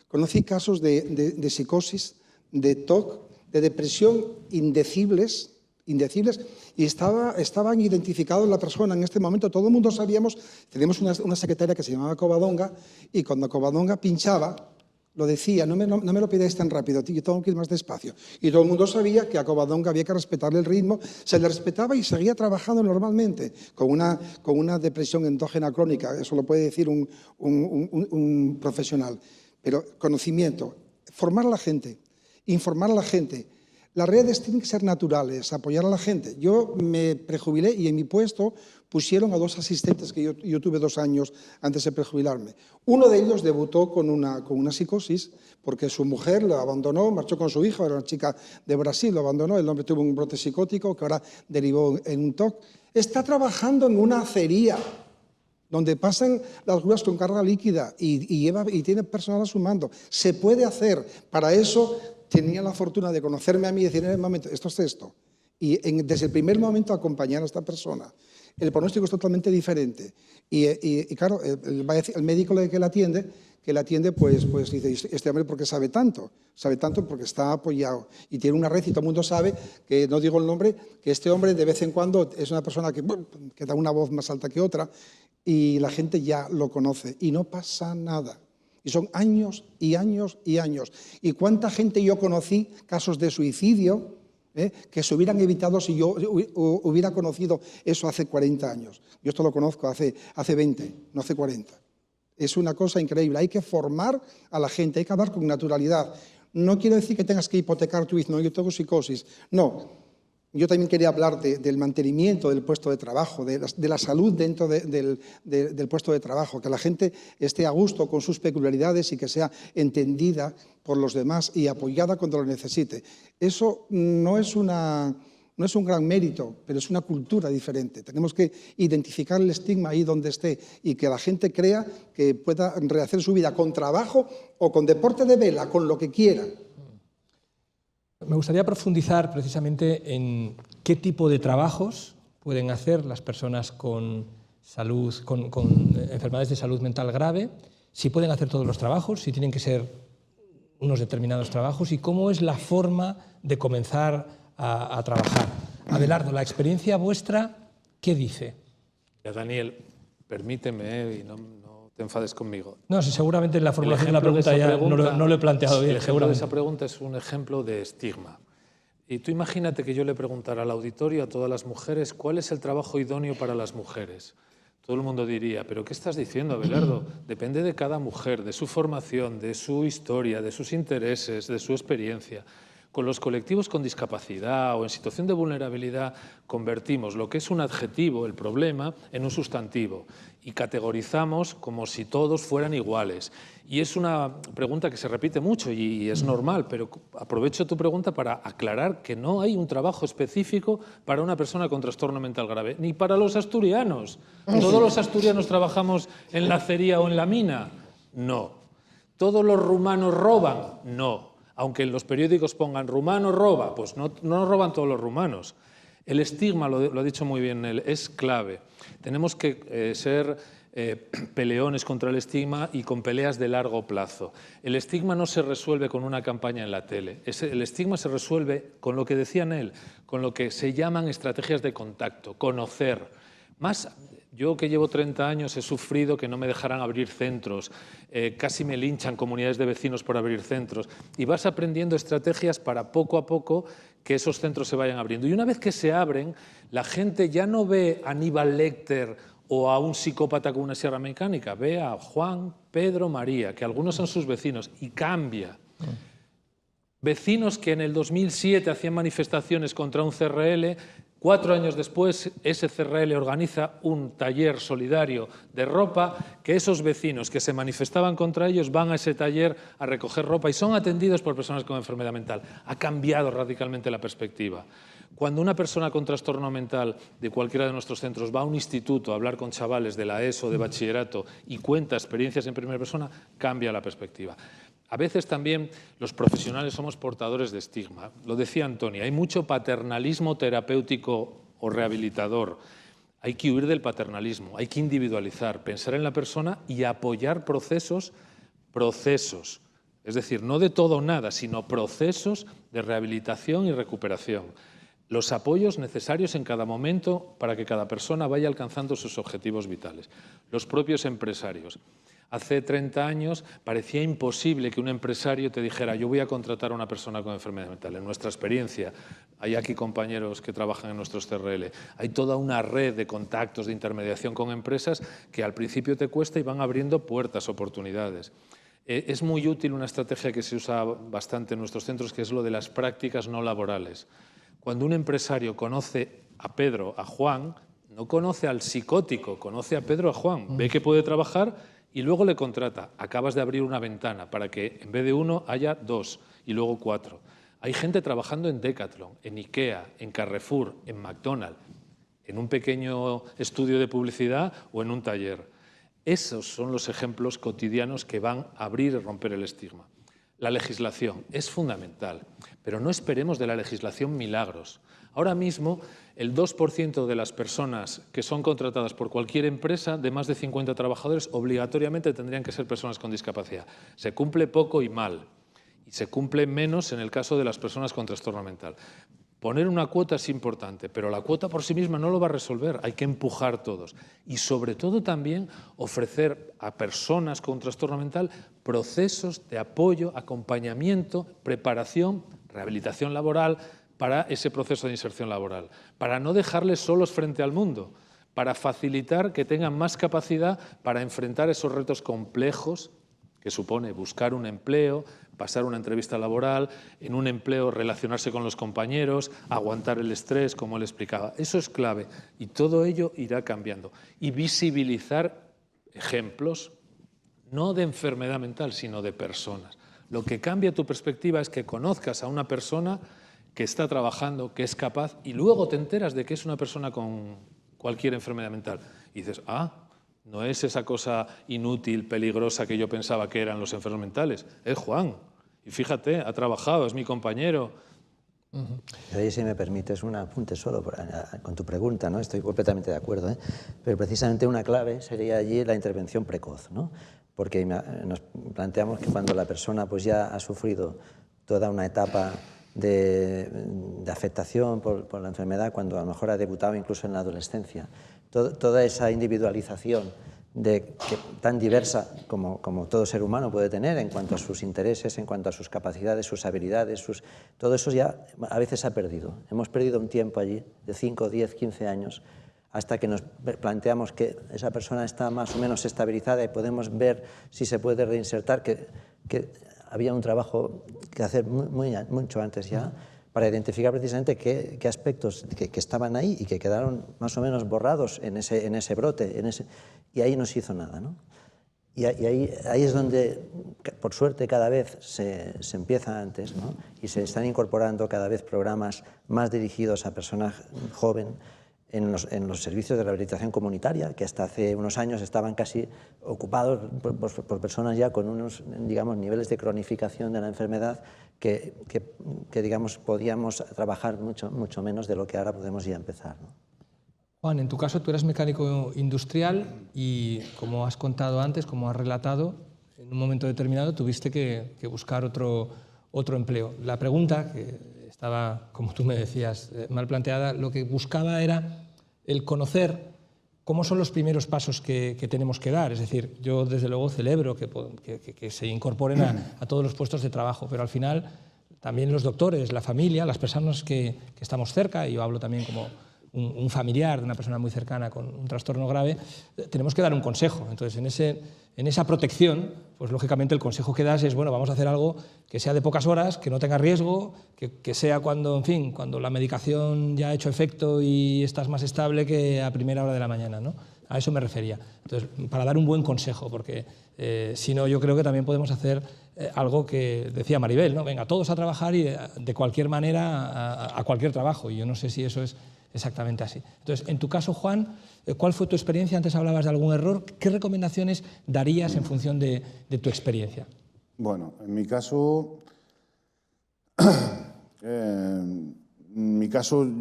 conocí casos de psicosis, de TOC, de depresión indecibles, y estaban identificados la persona en este momento. Todo el mundo sabíamos, teníamos una secretaria que se llamaba Covadonga, y cuando Covadonga pinchaba, lo decía, no me lo pidáis tan rápido, yo tengo que ir más despacio. Y todo el mundo sabía que a Covadonga había que respetarle el ritmo, se le respetaba y seguía trabajando normalmente, con una depresión endógena crónica, eso lo puede decir un profesional. Pero conocimiento, formar a la gente, informar a la gente. Las redes tienen que ser naturales, apoyar a la gente. Yo me prejubilé y en mi puesto pusieron a 2 asistentes que yo tuve 2 años antes de prejubilarme. Uno de ellos debutó con una psicosis porque su mujer lo abandonó, marchó con su hija, era una chica de Brasil, lo abandonó, el hombre tuvo un brote psicótico que ahora derivó en un TOC. Está trabajando en una acería donde pasan las grúas con carga líquida y tiene personal a su mando. Se puede hacer. Para eso tenía la fortuna de conocerme a mí y decir en el momento, esto es esto. Y desde el primer momento acompañar a esta persona. El pronóstico es totalmente diferente. Y claro, el médico que la atiende, pues dice, este hombre ¿por qué sabe tanto? Sabe tanto porque está apoyado. Y tiene una red y todo el mundo sabe, que no digo el nombre, que este hombre de vez en cuando es una persona que da una voz más alta que otra y la gente ya lo conoce y no pasa nada. Y son años y años y años. ¿Y cuánta gente yo conocí, casos de suicidio, que se hubieran evitado si yo hubiera conocido eso hace 40 años? Yo esto lo conozco hace 20, no hace 40. Es una cosa increíble. Hay que formar a la gente, hay que hablar con naturalidad. No quiero decir que tengas que hipotecar tu vida, no, yo tengo psicosis. No. Yo también quería hablar del mantenimiento del puesto de trabajo, de la salud dentro del puesto de trabajo, que la gente esté a gusto con sus peculiaridades y que sea entendida por los demás y apoyada cuando lo necesite. Eso no es un gran mérito, pero es una cultura diferente. Tenemos que identificar el estigma ahí donde esté y que la gente crea que pueda rehacer su vida con trabajo o con deporte de vela, con lo que quiera. Me gustaría profundizar precisamente en qué tipo de trabajos pueden hacer las personas con enfermedades de salud mental grave, si pueden hacer todos los trabajos, si tienen que ser unos determinados trabajos y cómo es la forma de comenzar a trabajar. Abelardo, la experiencia vuestra, ¿qué dice? Daniel, permíteme y no te enfades conmigo. No, si seguramente en la formulación de la pregunta ya no lo he planteado bien. El ejemplo de esa pregunta es un ejemplo de estigma. Y tú imagínate que yo le preguntara al auditorio, a todas las mujeres, ¿cuál es el trabajo idóneo para las mujeres? Todo el mundo diría, ¿pero qué estás diciendo, Abelardo? Depende de cada mujer, de su formación, de su historia, de sus intereses, de su experiencia. Con los colectivos con discapacidad o en situación de vulnerabilidad convertimos lo que es un adjetivo, el problema, en un sustantivo y categorizamos como si todos fueran iguales. Y es una pregunta que se repite mucho y es normal, pero aprovecho tu pregunta para aclarar que no hay un trabajo específico para una persona con trastorno mental grave, ni para los asturianos. ¿Todos los asturianos trabajamos en la acería o en la mina? No. ¿Todos los rumanos roban? No. Aunque en los periódicos pongan rumano roba, pues no roban todos los rumanos. El estigma, lo ha dicho muy bien él, es clave. Tenemos que ser peleones contra el estigma y con peleas de largo plazo. El estigma no se resuelve con una campaña en la tele. El estigma se resuelve con lo que decían él, con lo que se llaman estrategias de contacto, conocer. Yo que llevo 30 años he sufrido que no me dejaran abrir centros, casi me linchan comunidades de vecinos por abrir centros y vas aprendiendo estrategias para poco a poco que esos centros se vayan abriendo. Y una vez que se abren, la gente ya no ve a Aníbal Lecter o a un psicópata con una sierra mecánica, ve a Juan, Pedro, María, que algunos son sus vecinos y cambia. Vecinos que en el 2007 hacían manifestaciones contra un CRL, 4 años después ese CRL organiza un taller solidario de ropa, que esos vecinos que se manifestaban contra ellos van a ese taller a recoger ropa y son atendidos por personas con enfermedad mental. Ha cambiado radicalmente la perspectiva. Cuando una persona con trastorno mental de cualquiera de nuestros centros va a un instituto a hablar con chavales de la ESO, de bachillerato y cuenta experiencias en primera persona, cambia la perspectiva. A veces también los profesionales somos portadores de estigma. Lo decía Antonia, hay mucho paternalismo terapéutico o rehabilitador. Hay que huir del paternalismo, hay que individualizar, pensar en la persona y apoyar procesos. Es decir, no de todo o nada, sino procesos de rehabilitación y recuperación. Los apoyos necesarios en cada momento para que cada persona vaya alcanzando sus objetivos vitales. Los propios empresarios. Hace 30 años parecía imposible que un empresario te dijera yo voy a contratar a una persona con enfermedad mental. En nuestra experiencia, hay aquí compañeros que trabajan en nuestros CRL, hay toda una red de contactos, de intermediación con empresas que al principio te cuesta y van abriendo puertas, oportunidades. Es muy útil una estrategia que se usa bastante en nuestros centros, que es lo de las prácticas no laborales. Cuando un empresario conoce a Pedro, a Juan, no conoce al psicótico, conoce a Pedro, a Juan, ve que puede trabajar y luego le contrata. Acabas de abrir una ventana para que en vez de 1 haya 2 y luego 4. Hay gente trabajando en Decathlon, en Ikea, en Carrefour, en McDonald's, en un pequeño estudio de publicidad o en un taller. Esos son los ejemplos cotidianos que van a abrir y romper el estigma. La legislación es fundamental, pero no esperemos de la legislación milagros. Ahora mismo, el 2% de las personas que son contratadas por cualquier empresa de más de 50 trabajadores obligatoriamente tendrían que ser personas con discapacidad. Se cumple poco y mal, y se cumple menos en el caso de las personas con trastorno mental. Poner una cuota es importante, pero la cuota por sí misma no lo va a resolver, hay que empujar todos. Y sobre todo también ofrecer a personas con trastorno mental procesos de apoyo, acompañamiento, preparación, rehabilitación laboral para ese proceso de inserción laboral, para no dejarles solos frente al mundo, para facilitar que tengan más capacidad para enfrentar esos retos complejos que supone buscar un empleo, pasar una entrevista laboral, en un empleo relacionarse con los compañeros, aguantar el estrés, como él explicaba. Eso es clave y todo ello irá cambiando. Y visibilizar ejemplos, no de enfermedad mental, sino de personas. Lo que cambia tu perspectiva es que conozcas a una persona que está trabajando, que es capaz, y luego te enteras de que es una persona con cualquier enfermedad mental. Y dices, no es esa cosa inútil, peligrosa que yo pensaba que eran los enfermos mentales. Es Juan. Y fíjate, ha trabajado, es mi compañero. Oye, si me permites un apunte solo con tu pregunta, ¿no? Estoy completamente de acuerdo, ¿eh? Pero precisamente una clave sería allí la intervención precoz, ¿no? Porque nos planteamos que cuando la persona pues, ya ha sufrido toda una etapa de afectación por la enfermedad, cuando a lo mejor ha debutado incluso en la adolescencia, toda esa individualización tan diversa como todo ser humano puede tener en cuanto a sus intereses, en cuanto a sus capacidades, sus habilidades, todo eso ya a veces se ha perdido. Hemos perdido un tiempo allí de 5, 10, 15 años hasta que nos planteamos que esa persona está más o menos estabilizada y podemos ver si se puede reinsertar, que había un trabajo que hacer mucho antes ya para identificar precisamente qué aspectos que estaban ahí y que quedaron más o menos borrados en ese brote, y ahí no se hizo nada, ¿no? Y ahí es donde, por suerte, cada vez se empieza antes, ¿no? Y se están incorporando cada vez programas más dirigidos a personas jóvenes en los servicios de rehabilitación comunitaria, que hasta hace unos años estaban casi ocupados por personas ya con unos, digamos, niveles de cronificación de la enfermedad que digamos, podíamos trabajar mucho menos de lo que ahora podemos ya empezar, ¿no? Juan, en tu caso tú eres mecánico industrial y, como has contado antes, como has relatado, en un momento determinado tuviste que buscar otro empleo. La pregunta, que estaba, como tú me decías, mal planteada, lo que buscaba era el conocer cómo son los primeros pasos que tenemos que dar. Es decir, yo desde luego celebro que se incorporen a todos los puestos de trabajo, pero al final también los doctores, la familia, las personas que estamos cerca, y yo hablo también como un familiar de una persona muy cercana con un trastorno grave, tenemos que dar un consejo. Entonces, en esa protección, pues lógicamente el consejo que das es, bueno, vamos a hacer algo que sea de pocas horas, que no tenga riesgo, que sea cuando, en fin, cuando la medicación ya ha hecho efecto y estás más estable que a primera hora de la mañana, ¿no? A eso me refería. Entonces, para dar un buen consejo, porque si no, yo creo que también podemos hacer algo que decía Maribel, ¿no? Venga, todos a trabajar y de cualquier manera a cualquier trabajo. Y yo no sé si eso es exactamente así. Entonces, en tu caso, Juan, ¿cuál fue tu experiencia? Antes hablabas de algún error. ¿Qué recomendaciones darías en función de tu experiencia? Bueno, en mi caso,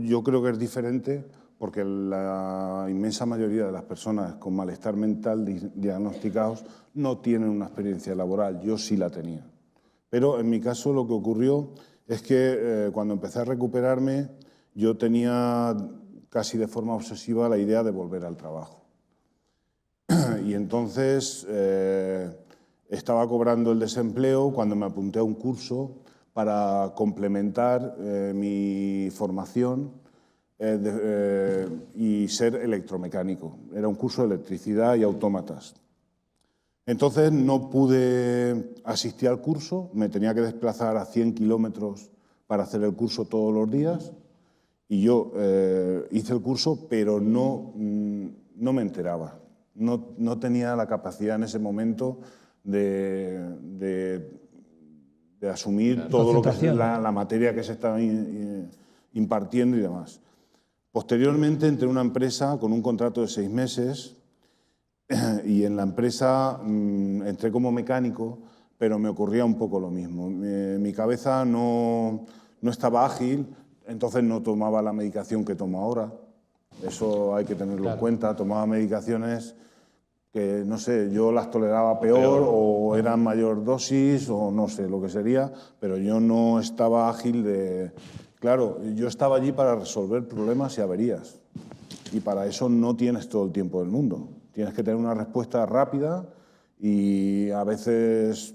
yo creo que es diferente porque la inmensa mayoría de las personas con malestar mental diagnosticados no tienen una experiencia laboral. Yo sí la tenía. Pero en mi caso lo que ocurrió es que cuando empecé a recuperarme yo tenía casi de forma obsesiva la idea de volver al trabajo. Y entonces estaba cobrando el desempleo cuando me apunté a un curso para complementar mi formación y ser electromecánico. Era un curso de electricidad y autómatas. Entonces no pude asistir al curso, me tenía que desplazar a 100 kilómetros para hacer el curso todos los días y yo hice el curso, pero no me enteraba. No tenía la capacidad en ese momento de asumir todo lo que es la materia que se estaba impartiendo y demás. Posteriormente entré en una empresa con un contrato de 6 meses y en la empresa entré como mecánico, pero me ocurría un poco lo mismo. Mi cabeza no estaba ágil, entonces no tomaba la medicación que tomo ahora. Eso hay que tenerlo en cuenta. Tomaba medicaciones que, no sé, yo las toleraba peor o eran mayor dosis o no sé lo que sería, pero yo no estaba ágil de... Claro, yo estaba allí para resolver problemas y averías y para eso no tienes todo el tiempo del mundo. Tienes que tener una respuesta rápida y a veces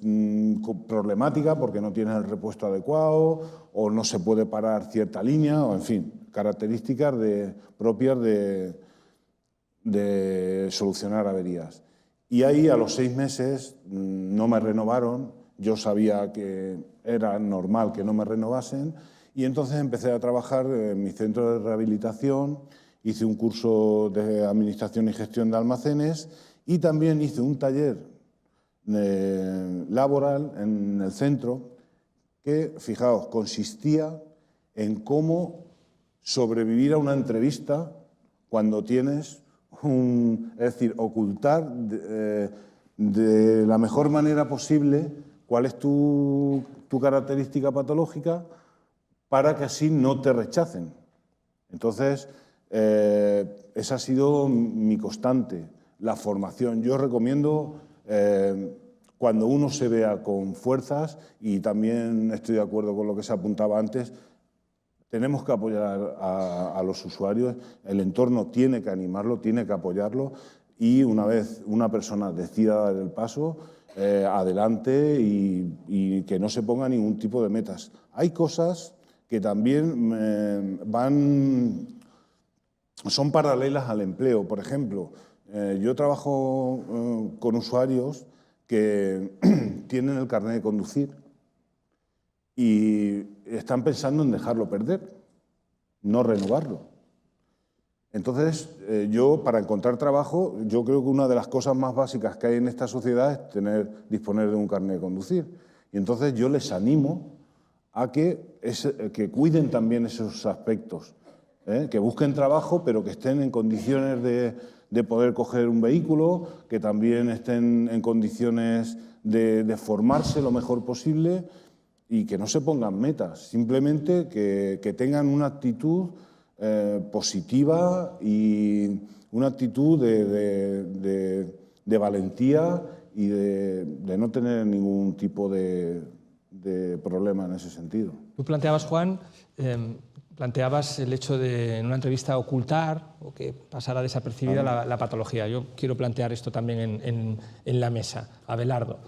problemática porque no tienes el repuesto adecuado o no se puede parar cierta línea, o en fin, características propias de solucionar averías. Y ahí a los 6 meses no me renovaron, yo sabía que era normal que no me renovasen y entonces empecé a trabajar en mi centro de rehabilitación, hice un curso de administración y gestión de almacenes y también hice un taller laboral en el centro que, fijaos, consistía en cómo sobrevivir a una entrevista cuando tienes es decir, ocultar de la mejor manera posible cuál es tu característica patológica para que así no te rechacen. Entonces, esa ha sido mi constante, la formación. Yo recomiendo, cuando uno se vea con fuerzas, y también estoy de acuerdo con lo que se apuntaba antes, tenemos que apoyar a los usuarios, el entorno tiene que animarlo, tiene que apoyarlo y una vez una persona decida dar el paso, adelante y que no se ponga ningún tipo de metas. Hay cosas que también son paralelas al empleo. Por ejemplo, yo trabajo con usuarios que tienen el carnet de conducir y están pensando en dejarlo perder, no renovarlo. Entonces, yo para encontrar trabajo, yo creo que una de las cosas más básicas que hay en esta sociedad es disponer de un carnet de conducir. Y entonces yo les animo a que cuiden también esos aspectos, que busquen trabajo, pero que estén en condiciones de poder coger un vehículo, que también estén en condiciones de formarse lo mejor posible y que no se pongan metas, simplemente que tengan una actitud positiva y una actitud de valentía y de no tener ningún tipo de problema en ese sentido. Tú planteabas, Juan, planteabas el hecho de en una entrevista ocultar o que pasara desapercibida la patología. Yo quiero plantear esto también en la mesa. Abelardo,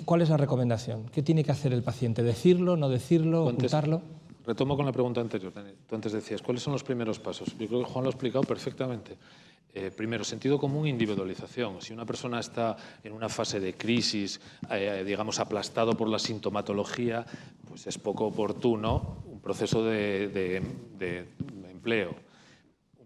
¿cuál es la recomendación? ¿Qué tiene que hacer el paciente? ¿Decirlo, no decirlo, ocultarlo? Retomo con la pregunta anterior. Tú antes decías, ¿cuáles son los primeros pasos? Yo creo que Juan lo ha explicado perfectamente. Primero, sentido común e individualización. Si una persona está en una fase de crisis, digamos, aplastado por la sintomatología, pues es poco oportuno un proceso de empleo.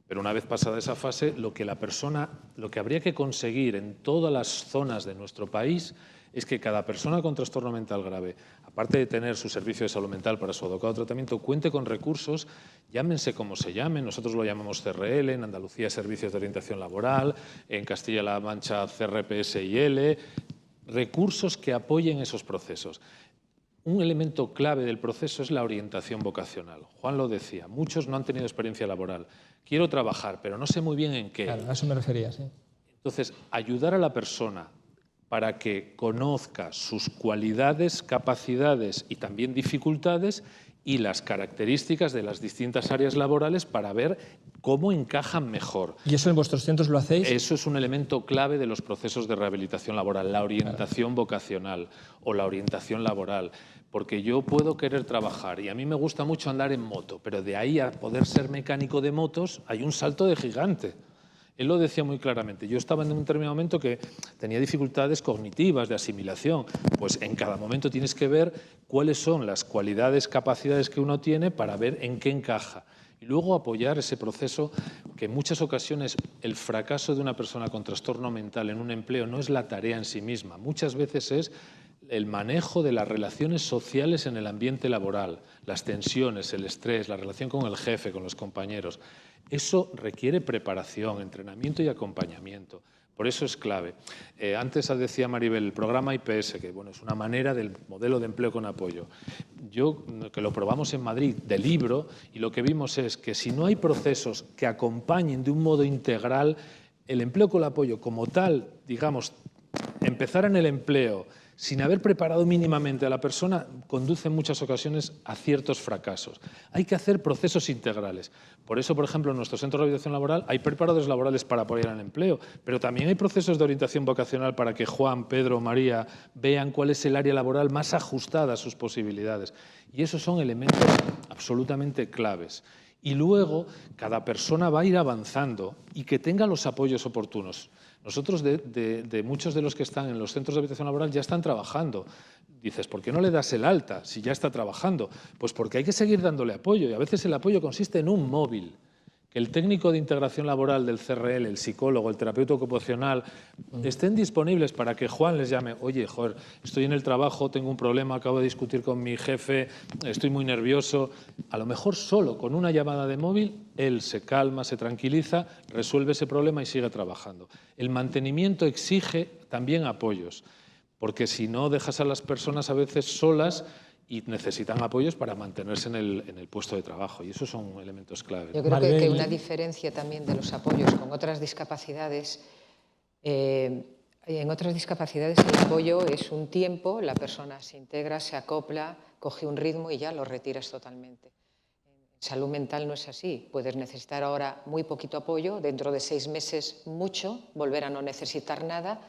Pero una vez pasada esa fase, lo que habría que conseguir en todas las zonas de nuestro país es que cada persona con trastorno mental grave, aparte de tener su servicio de salud mental para su adecuado tratamiento, cuente con recursos, llámense como se llamen, nosotros lo llamamos CRL, en Andalucía Servicios de Orientación Laboral, en Castilla-La Mancha CRPS-IL, recursos que apoyen esos procesos. un elemento clave del proceso es la orientación vocacional. Juan lo decía, muchos no han tenido experiencia laboral. Quiero trabajar, pero no sé muy bien en qué. Claro, a eso me refería, sí. Entonces, ayudar a la persona para que conozca sus cualidades, capacidades y también dificultades y las características de las distintas áreas laborales para ver cómo encajan mejor. ¿Y eso en vuestros centros lo hacéis? Eso es un elemento clave de los procesos de rehabilitación laboral, la orientación vocacional o la orientación laboral. Porque yo puedo querer trabajar y a mí me gusta mucho andar en moto, pero de ahí a poder ser mecánico de motos hay un salto de gigante. Él lo decía muy claramente. Yo estaba en un determinado momento que tenía dificultades cognitivas, de asimilación. Pues en cada momento tienes que ver cuáles son las cualidades, capacidades que uno tiene para ver en qué encaja. Y luego apoyar ese proceso que en muchas ocasiones el fracaso de una persona con trastorno mental en un empleo no es la tarea en sí misma. Muchas veces es el manejo de las relaciones sociales en el ambiente laboral, las tensiones, el estrés, la relación con el jefe, con los compañeros. Eso requiere preparación, entrenamiento y acompañamiento. Por eso es clave. Antes decía Maribel, el programa IPS, que bueno, es una manera del modelo de empleo con apoyo. Yo, que lo probamos en Madrid, de libro, y lo que vimos es que si no hay procesos que acompañen de un modo integral, el empleo con apoyo como tal, digamos, empezar en el empleo sin haber preparado mínimamente a la persona, conduce en muchas ocasiones a ciertos fracasos. Hay que hacer procesos integrales. Por eso, por ejemplo, en nuestro centro de rehabilitación laboral hay preparadores laborales para apoyar el empleo, pero también hay procesos de orientación vocacional para que Juan, Pedro, María vean cuál es el área laboral más ajustada a sus posibilidades. Y esos son elementos absolutamente claves. Y luego, cada persona va a ir avanzando y que tenga los apoyos oportunos. Nosotros, de muchos de los que están en los centros de rehabilitación laboral, ya están trabajando. Dices, ¿por qué no le das el alta si ya está trabajando? Pues porque hay que seguir dándole apoyo, y a veces el apoyo consiste en un móvil. Que el técnico de integración laboral del CRL, el psicólogo, el terapeuta ocupacional, estén disponibles para que Juan les llame, oye, joder, estoy en el trabajo, tengo un problema, acabo de discutir con mi jefe, estoy muy nervioso. A lo mejor solo con una llamada de móvil, él se calma, se tranquiliza, resuelve ese problema y sigue trabajando. El mantenimiento exige también apoyos, porque si no dejas a las personas a veces solas y necesitan apoyos para mantenerse en el puesto de trabajo. Y esos son elementos clave. Yo creo que una diferencia también de los apoyos con otras discapacidades, en otras discapacidades el apoyo es un tiempo, la persona se integra, se acopla, coge un ritmo y ya lo retiras totalmente. En salud mental no es así. Puedes necesitar ahora muy poquito apoyo, dentro de 6 meses mucho, volver a no necesitar nada.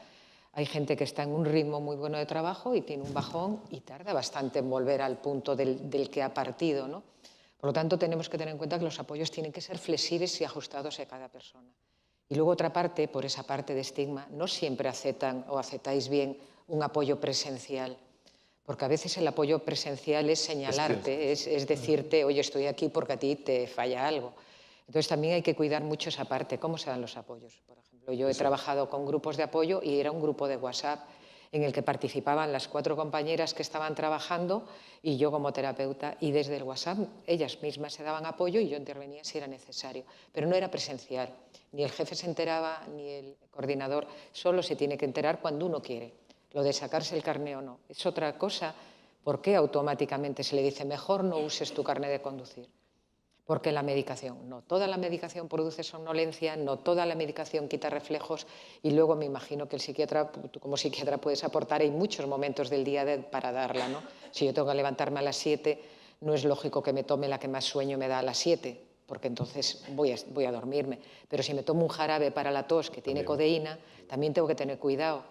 Hay gente que está en un ritmo muy bueno de trabajo y tiene un bajón y tarda bastante en volver al punto del que ha partido, ¿no? Por lo tanto, tenemos que tener en cuenta que los apoyos tienen que ser flexibles y ajustados a cada persona. Y luego otra parte, por esa parte de estigma, no siempre aceptan o aceptáis bien un apoyo presencial, porque a veces el apoyo presencial es señalarte, es decirte, oye, estoy aquí porque a ti te falla algo. Entonces también hay que cuidar mucho esa parte, cómo se dan los apoyos, por ejemplo. Yo he trabajado con grupos de apoyo y era un grupo de WhatsApp en el que participaban las 4 compañeras que estaban trabajando y yo como terapeuta, y desde el WhatsApp ellas mismas se daban apoyo y yo intervenía si era necesario, pero no era presencial. Ni el jefe se enteraba, ni el coordinador, solo se tiene que enterar cuando uno quiere. Lo de sacarse el carné o no es otra cosa. ¿Por qué automáticamente se le dice mejor no uses tu carné de conducir? Porque la medicación, no toda la medicación produce somnolencia, no toda la medicación quita reflejos y luego me imagino que el psiquiatra, tú como psiquiatra puedes aportar, hay muchos momentos del día para darla, ¿no? Si yo tengo que levantarme a las 7, no es lógico que me tome la que más sueño me da a las 7, porque entonces voy a dormirme. Pero si me tomo un jarabe para la tos que tiene codeína, también tengo que tener cuidado.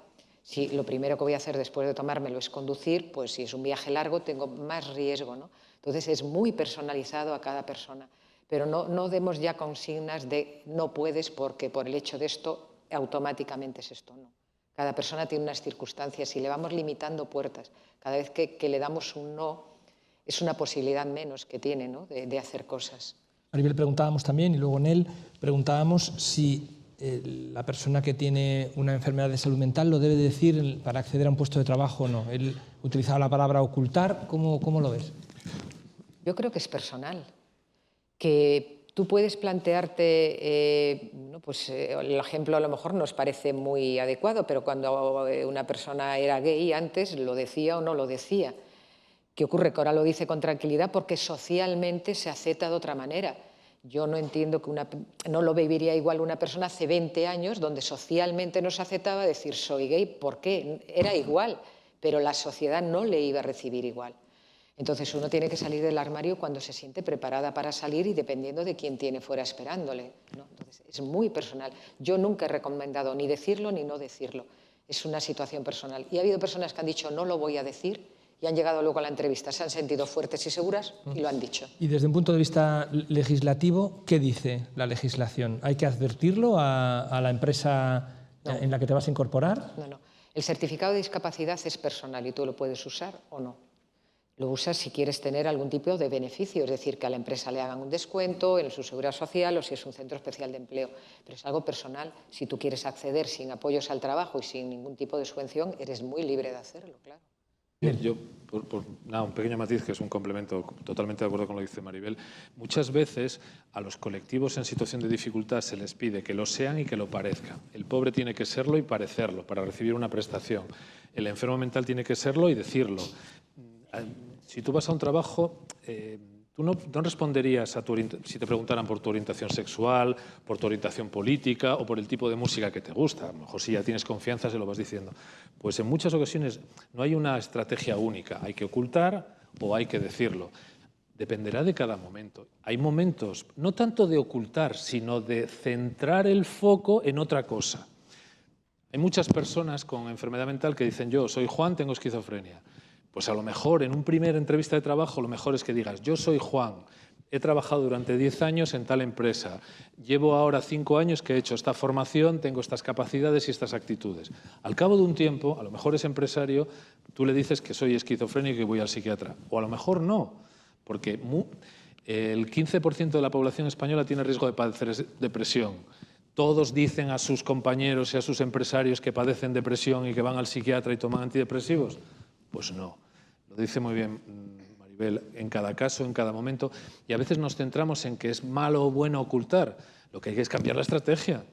Si lo primero que voy a hacer después de tomármelo es conducir, pues si es un viaje largo tengo más riesgo, ¿no? Entonces es muy personalizado a cada persona, pero no demos ya consignas de no puedes porque por el hecho de esto automáticamente es esto, no. Cada persona tiene unas circunstancias y le vamos limitando puertas. Cada vez que le damos un no, es una posibilidad menos que tiene, ¿no? de hacer cosas. Maribel, preguntábamos también, y luego en él preguntábamos si la persona que tiene una enfermedad de salud mental lo debe decir para acceder a un puesto de trabajo o no. Él utilizaba la palabra ocultar. ¿Cómo lo ves? Yo creo que es personal, que tú puedes plantearte, el ejemplo a lo mejor nos parece muy adecuado, pero cuando una persona era gay antes lo decía o no lo decía. ¿Qué ocurre? Que ahora lo dice con tranquilidad porque socialmente se acepta de otra manera. Yo no entiendo que no lo viviría igual una persona hace 20 años donde socialmente no se aceptaba decir soy gay. ¿Por qué? Era igual, pero la sociedad no le iba a recibir igual. Entonces uno tiene que salir del armario cuando se siente preparada para salir y dependiendo de quién tiene fuera esperándole, ¿no? Entonces, es muy personal. Yo nunca he recomendado ni decirlo ni no decirlo. Es una situación personal. Y ha habido personas que han dicho no lo voy a decir y han llegado luego a la entrevista, se han sentido fuertes y seguras y lo han dicho. Y desde un punto de vista legislativo, ¿qué dice la legislación? ¿Hay que advertirlo a la empresa en la que te vas a incorporar? No, no. El certificado de discapacidad es personal y tú lo puedes usar o no. Lo usas si quieres tener algún tipo de beneficio, es decir, que a la empresa le hagan un descuento en su seguridad social o si es un centro especial de empleo. Pero es algo personal. Si tú quieres acceder sin apoyos al trabajo y sin ningún tipo de subvención, eres muy libre de hacerlo, claro. Yo, un pequeño matiz que es un complemento, totalmente de acuerdo con lo que dice Maribel. Muchas veces a los colectivos en situación de dificultad se les pide que lo sean y que lo parezcan. El pobre tiene que serlo y parecerlo para recibir una prestación. El enfermo mental tiene que serlo y decirlo. Si tú vas a un trabajo, tú no responderías si te preguntaran por tu orientación sexual, por tu orientación política o por el tipo de música que te gusta. A lo mejor si ya tienes confianza se lo vas diciendo. Pues en muchas ocasiones no hay una estrategia única. Hay que ocultar o hay que decirlo. Dependerá de cada momento. Hay momentos no tanto de ocultar, sino de centrar el foco en otra cosa. Hay muchas personas con enfermedad mental que dicen yo soy Juan, tengo esquizofrenia. Pues a lo mejor en una primera entrevista de trabajo lo mejor es que digas yo soy Juan, he trabajado durante 10 años en tal empresa, llevo ahora 5 años que he hecho esta formación, tengo estas capacidades y estas actitudes. Al cabo de un tiempo, a lo mejor ese empresario, tú le dices que soy esquizofrénico y que voy al psiquiatra. O a lo mejor no, porque el 15% de la población española tiene riesgo de padecer depresión. ¿Todos dicen a sus compañeros y a sus empresarios que padecen depresión y que van al psiquiatra y toman antidepresivos? Pues no. Lo dice muy bien Maribel, en cada caso, en cada momento. Y a veces nos centramos en que es malo o bueno ocultar. Lo que hay que es cambiar la estrategia.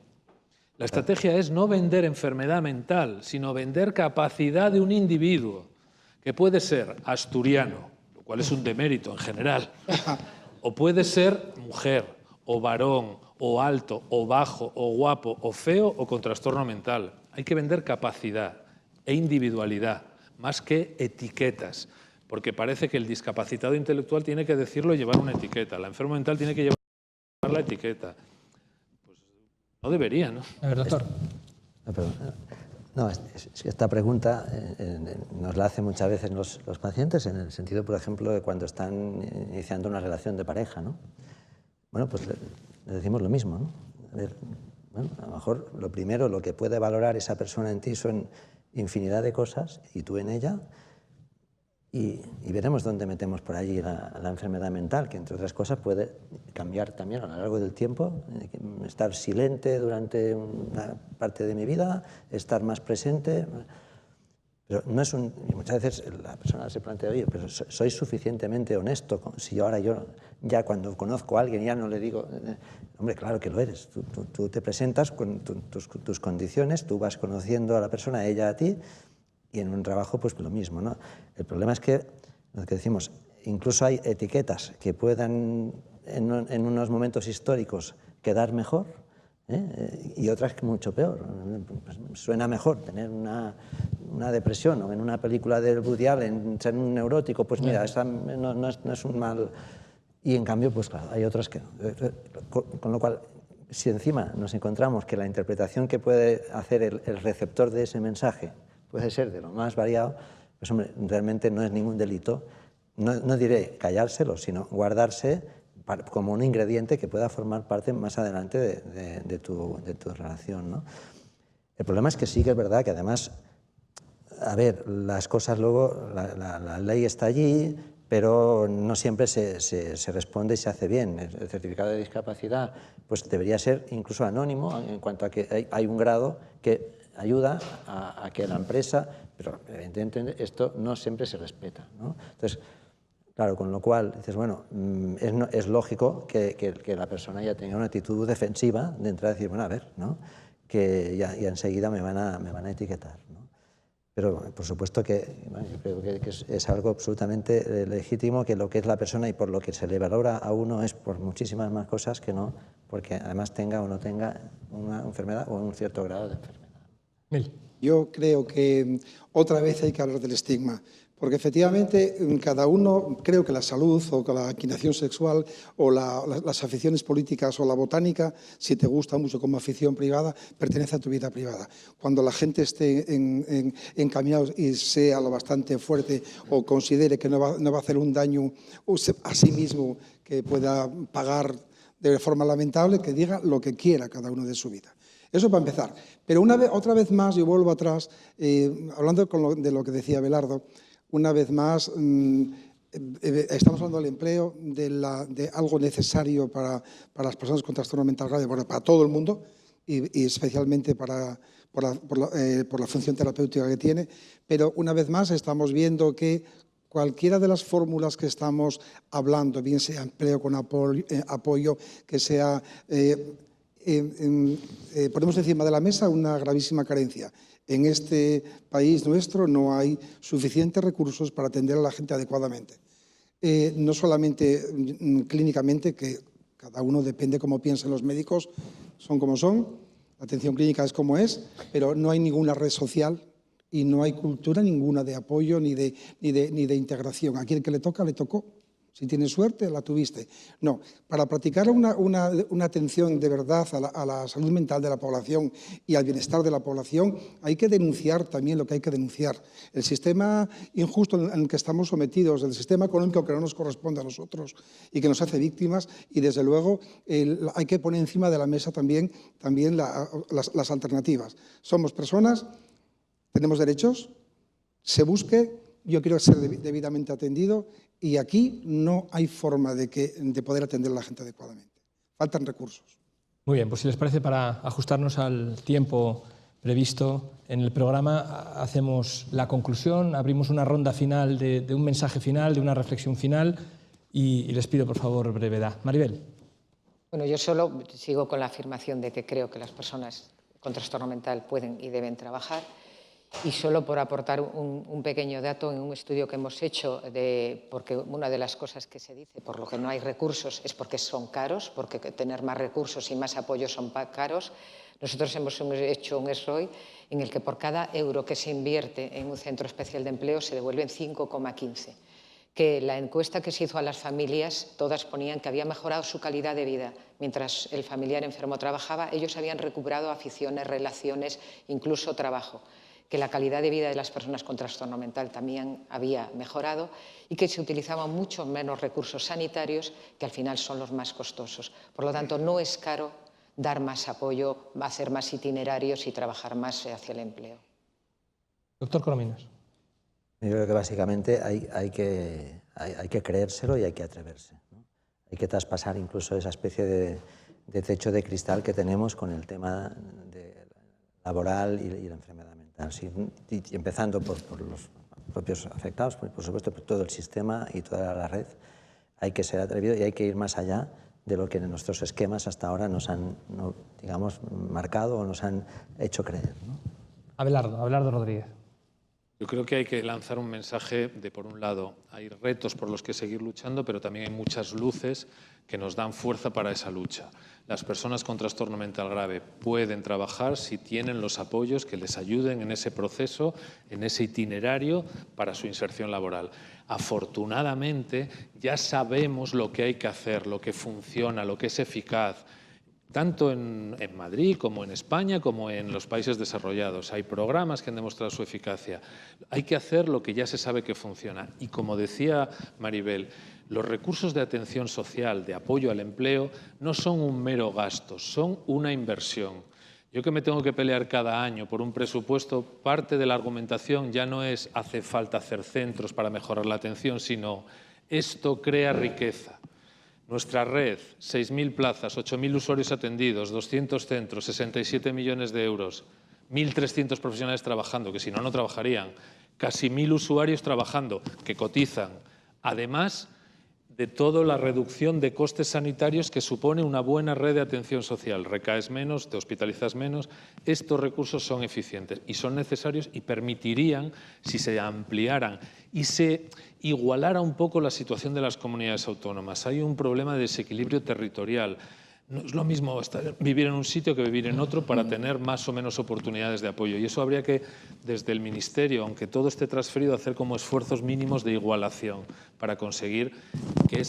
La estrategia es no vender enfermedad mental, sino vender capacidad de un individuo, que puede ser asturiano, lo cual es un demérito en general, o puede ser mujer, o varón, o alto, o bajo, o guapo, o feo, o con trastorno mental. Hay que vender capacidad e individualidad, más que etiquetas, porque parece que el discapacitado intelectual tiene que decirlo y llevar una etiqueta, la enfermo mental tiene que llevar la etiqueta. Pues no debería, ¿no? A ver, doctor. No, es que esta pregunta nos la hacen muchas veces los pacientes en el sentido, por ejemplo, de cuando están iniciando una relación de pareja, ¿no? Bueno, pues le decimos lo mismo, ¿no? A lo mejor lo primero, lo que puede valorar esa persona en ti son infinidad de cosas y tú en ella y veremos dónde metemos por allí la enfermedad mental, que entre otras cosas puede cambiar también a lo largo del tiempo, estar silente durante una parte de mi vida, estar más presente, pero no es y muchas veces la persona se plantea, oye, pero soy suficientemente honesto, si yo ya cuando conozco a alguien ya no le digo, hombre, claro que lo eres, tú te presentas con tus condiciones, tú vas conociendo a la persona, ella a ti, y en un trabajo pues lo mismo, ¿no? El problema es que, lo que decimos, incluso hay etiquetas que puedan en unos momentos históricos quedar mejor, y otras que mucho peor. Pues suena mejor tener una depresión o en una película de Woody Allen ser un neurótico, pues mira, esa no es un mal... Y en cambio, pues claro, hay otras que no. Con lo cual, si encima nos encontramos que la interpretación que puede hacer el receptor de ese mensaje puede ser de lo más variado, pues hombre, realmente no es ningún delito. No diré callárselo, sino guardarse como un ingrediente que pueda formar parte más adelante de tu relación, ¿no? El problema es que sí que es verdad que además, a ver, las cosas luego, la ley está allí, pero no siempre se responde y se hace bien. El certificado de discapacidad pues debería ser incluso anónimo en cuanto a que hay un grado que ayuda a que la empresa, pero evidentemente esto no siempre se respeta, ¿no? Entonces, claro, con lo cual dices, bueno, es lógico que la persona ya tenga una actitud defensiva de entrar a decir, bueno, a ver, ¿no? Que ya enseguida me van a etiquetar, ¿no? Pero, por supuesto que bueno, yo creo que es algo absolutamente legítimo, que lo que es la persona y por lo que se le valora a uno es por muchísimas más cosas que no porque además tenga o no tenga una enfermedad o un cierto grado de enfermedad. Mil. Yo creo que otra vez hay que hablar del estigma, porque efectivamente cada uno, creo que la salud o que la inclinación sexual o las aficiones políticas o la botánica, si te gusta mucho como afición privada, pertenece a tu vida privada. Cuando la gente esté encaminada y sea lo bastante fuerte o considere que no va a hacer un daño a sí mismo que pueda pagar de forma lamentable, que diga lo que quiera cada uno de su vida. Eso para empezar. Pero otra vez más, yo vuelvo atrás, hablando de lo que decía Abelardo, una vez más, estamos hablando del empleo, de algo necesario para las personas con trastorno mental grave, bueno, para todo el mundo y especialmente por la función terapéutica que tiene. Pero una vez más estamos viendo que cualquiera de las fórmulas que estamos hablando, bien sea empleo con apoyo, que sea... ponemos encima de la mesa una gravísima carencia. En este país nuestro no hay suficientes recursos para atender a la gente adecuadamente. No solamente clínicamente, que cada uno depende cómo piensen los médicos, son como son, la atención clínica es como es, pero no hay ninguna red social y no hay cultura ninguna de apoyo ni de integración. A quien que le toca, le tocó. Si tienes suerte, la tuviste. No, para practicar una atención de verdad a la salud mental de la población y al bienestar de la población, hay que denunciar también lo que hay que denunciar. El sistema injusto en el que estamos sometidos, el sistema económico que no nos corresponde a nosotros y que nos hace víctimas, y desde luego hay que poner encima de la mesa también las alternativas. Somos personas, tenemos derechos, se busque, yo quiero ser debidamente atendido. Y aquí no hay forma de poder atender a la gente adecuadamente. Faltan recursos. Muy bien, pues si les parece, para ajustarnos al tiempo previsto en el programa, hacemos la conclusión, abrimos una ronda final de un mensaje final, de una reflexión final, y les pido, por favor, brevedad. Maribel. Bueno, yo solo sigo con la afirmación de que creo que las personas con trastorno mental pueden y deben trabajar. Y solo por aportar un pequeño dato, en un estudio que hemos hecho, porque una de las cosas que se dice por lo que no hay recursos es porque son caros, porque tener más recursos y más apoyo son caros. Nosotros hemos hecho un SROI en el que por cada euro que se invierte en un centro especial de empleo se devuelven 5,15. Que la encuesta que se hizo a las familias, todas ponían que había mejorado su calidad de vida. Mientras el familiar enfermo trabajaba, ellos habían recuperado aficiones, relaciones, incluso trabajo. Que la calidad de vida de las personas con trastorno mental también había mejorado y que se utilizaban mucho menos recursos sanitarios, que al final son los más costosos. Por lo tanto, no es caro dar más apoyo, hacer más itinerarios y trabajar más hacia el empleo. Doctor Corominas. Yo creo que básicamente hay que creérselo y hay que atreverse, ¿no? Hay que traspasar incluso esa especie de techo de cristal que tenemos con el tema laboral y la enfermedad mental. Sí, y empezando por los propios afectados, por supuesto, por todo el sistema y toda la red. Hay que ser atrevido y hay que ir más allá de lo que nuestros esquemas hasta ahora nos han, digamos, marcado o nos han hecho creer, ¿no? Abelardo Rodríguez. Yo creo que hay que lanzar un mensaje de, por un lado, hay retos por los que seguir luchando, pero también hay muchas luces que nos dan fuerza para esa lucha. Las personas con trastorno mental grave pueden trabajar si tienen los apoyos que les ayuden en ese proceso, en ese itinerario para su inserción laboral. Afortunadamente, ya sabemos lo que hay que hacer, lo que funciona, lo que es eficaz, tanto en Madrid como en España como en los países desarrollados. Hay programas que han demostrado su eficacia. Hay que hacer lo que ya se sabe que funciona. Y como decía Maribel, los recursos de atención social, de apoyo al empleo, no son un mero gasto, son una inversión. Yo que me tengo que pelear cada año por un presupuesto, parte de la argumentación ya no es hace falta hacer centros para mejorar la atención, sino esto crea riqueza. Nuestra red, 6.000 plazas, 8.000 usuarios atendidos, 200 centros, 67 millones de euros, 1.300 profesionales trabajando, que si no, no trabajarían, casi 1.000 usuarios trabajando, que cotizan. Además de toda la reducción de costes sanitarios que supone una buena red de atención social. Recaes menos, te hospitalizas menos. Estos recursos son eficientes y son necesarios y permitirían, si se ampliaran y se igualara un poco la situación de las comunidades autónomas. Hay un problema de desequilibrio territorial. No es lo mismo vivir en un sitio que vivir en otro para tener más o menos oportunidades de apoyo. Y eso habría que, desde el Ministerio, aunque todo esté transferido, hacer como esfuerzos mínimos de igualación para conseguir que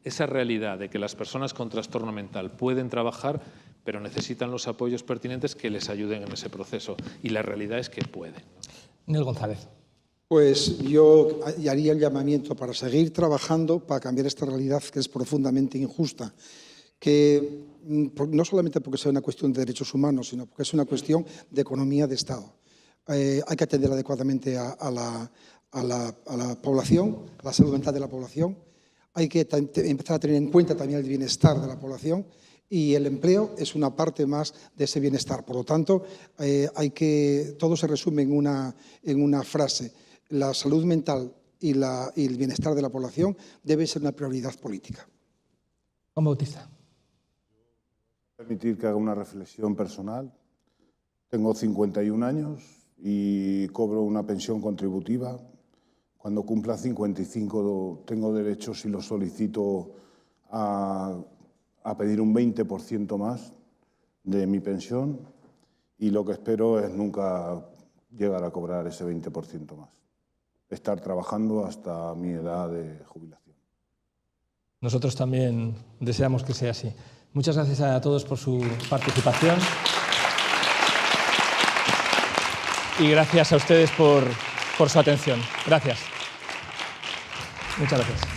esa realidad de que las personas con trastorno mental pueden trabajar, pero necesitan los apoyos pertinentes que les ayuden en ese proceso. Y la realidad es que pueden. Nel González. Pues yo haría el llamamiento para seguir trabajando para cambiar esta realidad que es profundamente injusta, que no solamente porque sea una cuestión de derechos humanos, sino porque es una cuestión de economía de Estado. Hay que atender adecuadamente a la población, a la salud mental de la población. Hay que empezar a tener en cuenta también el bienestar de la población y el empleo es una parte más de ese bienestar. Por lo tanto, todo se resume en una frase. La salud mental y el bienestar de la población debe ser una prioridad política. Juan Bautista. Permitir que haga una reflexión personal. Tengo 51 años y cobro una pensión contributiva. Cuando cumpla 55 tengo derecho, si lo solicito, a pedir un 20% más de mi pensión y lo que espero es nunca llegar a cobrar ese 20% más. Estar trabajando hasta mi edad de jubilación. Nosotros también deseamos que sea así. Muchas gracias a todos por su participación y gracias a ustedes por su atención. Gracias. Muchas gracias.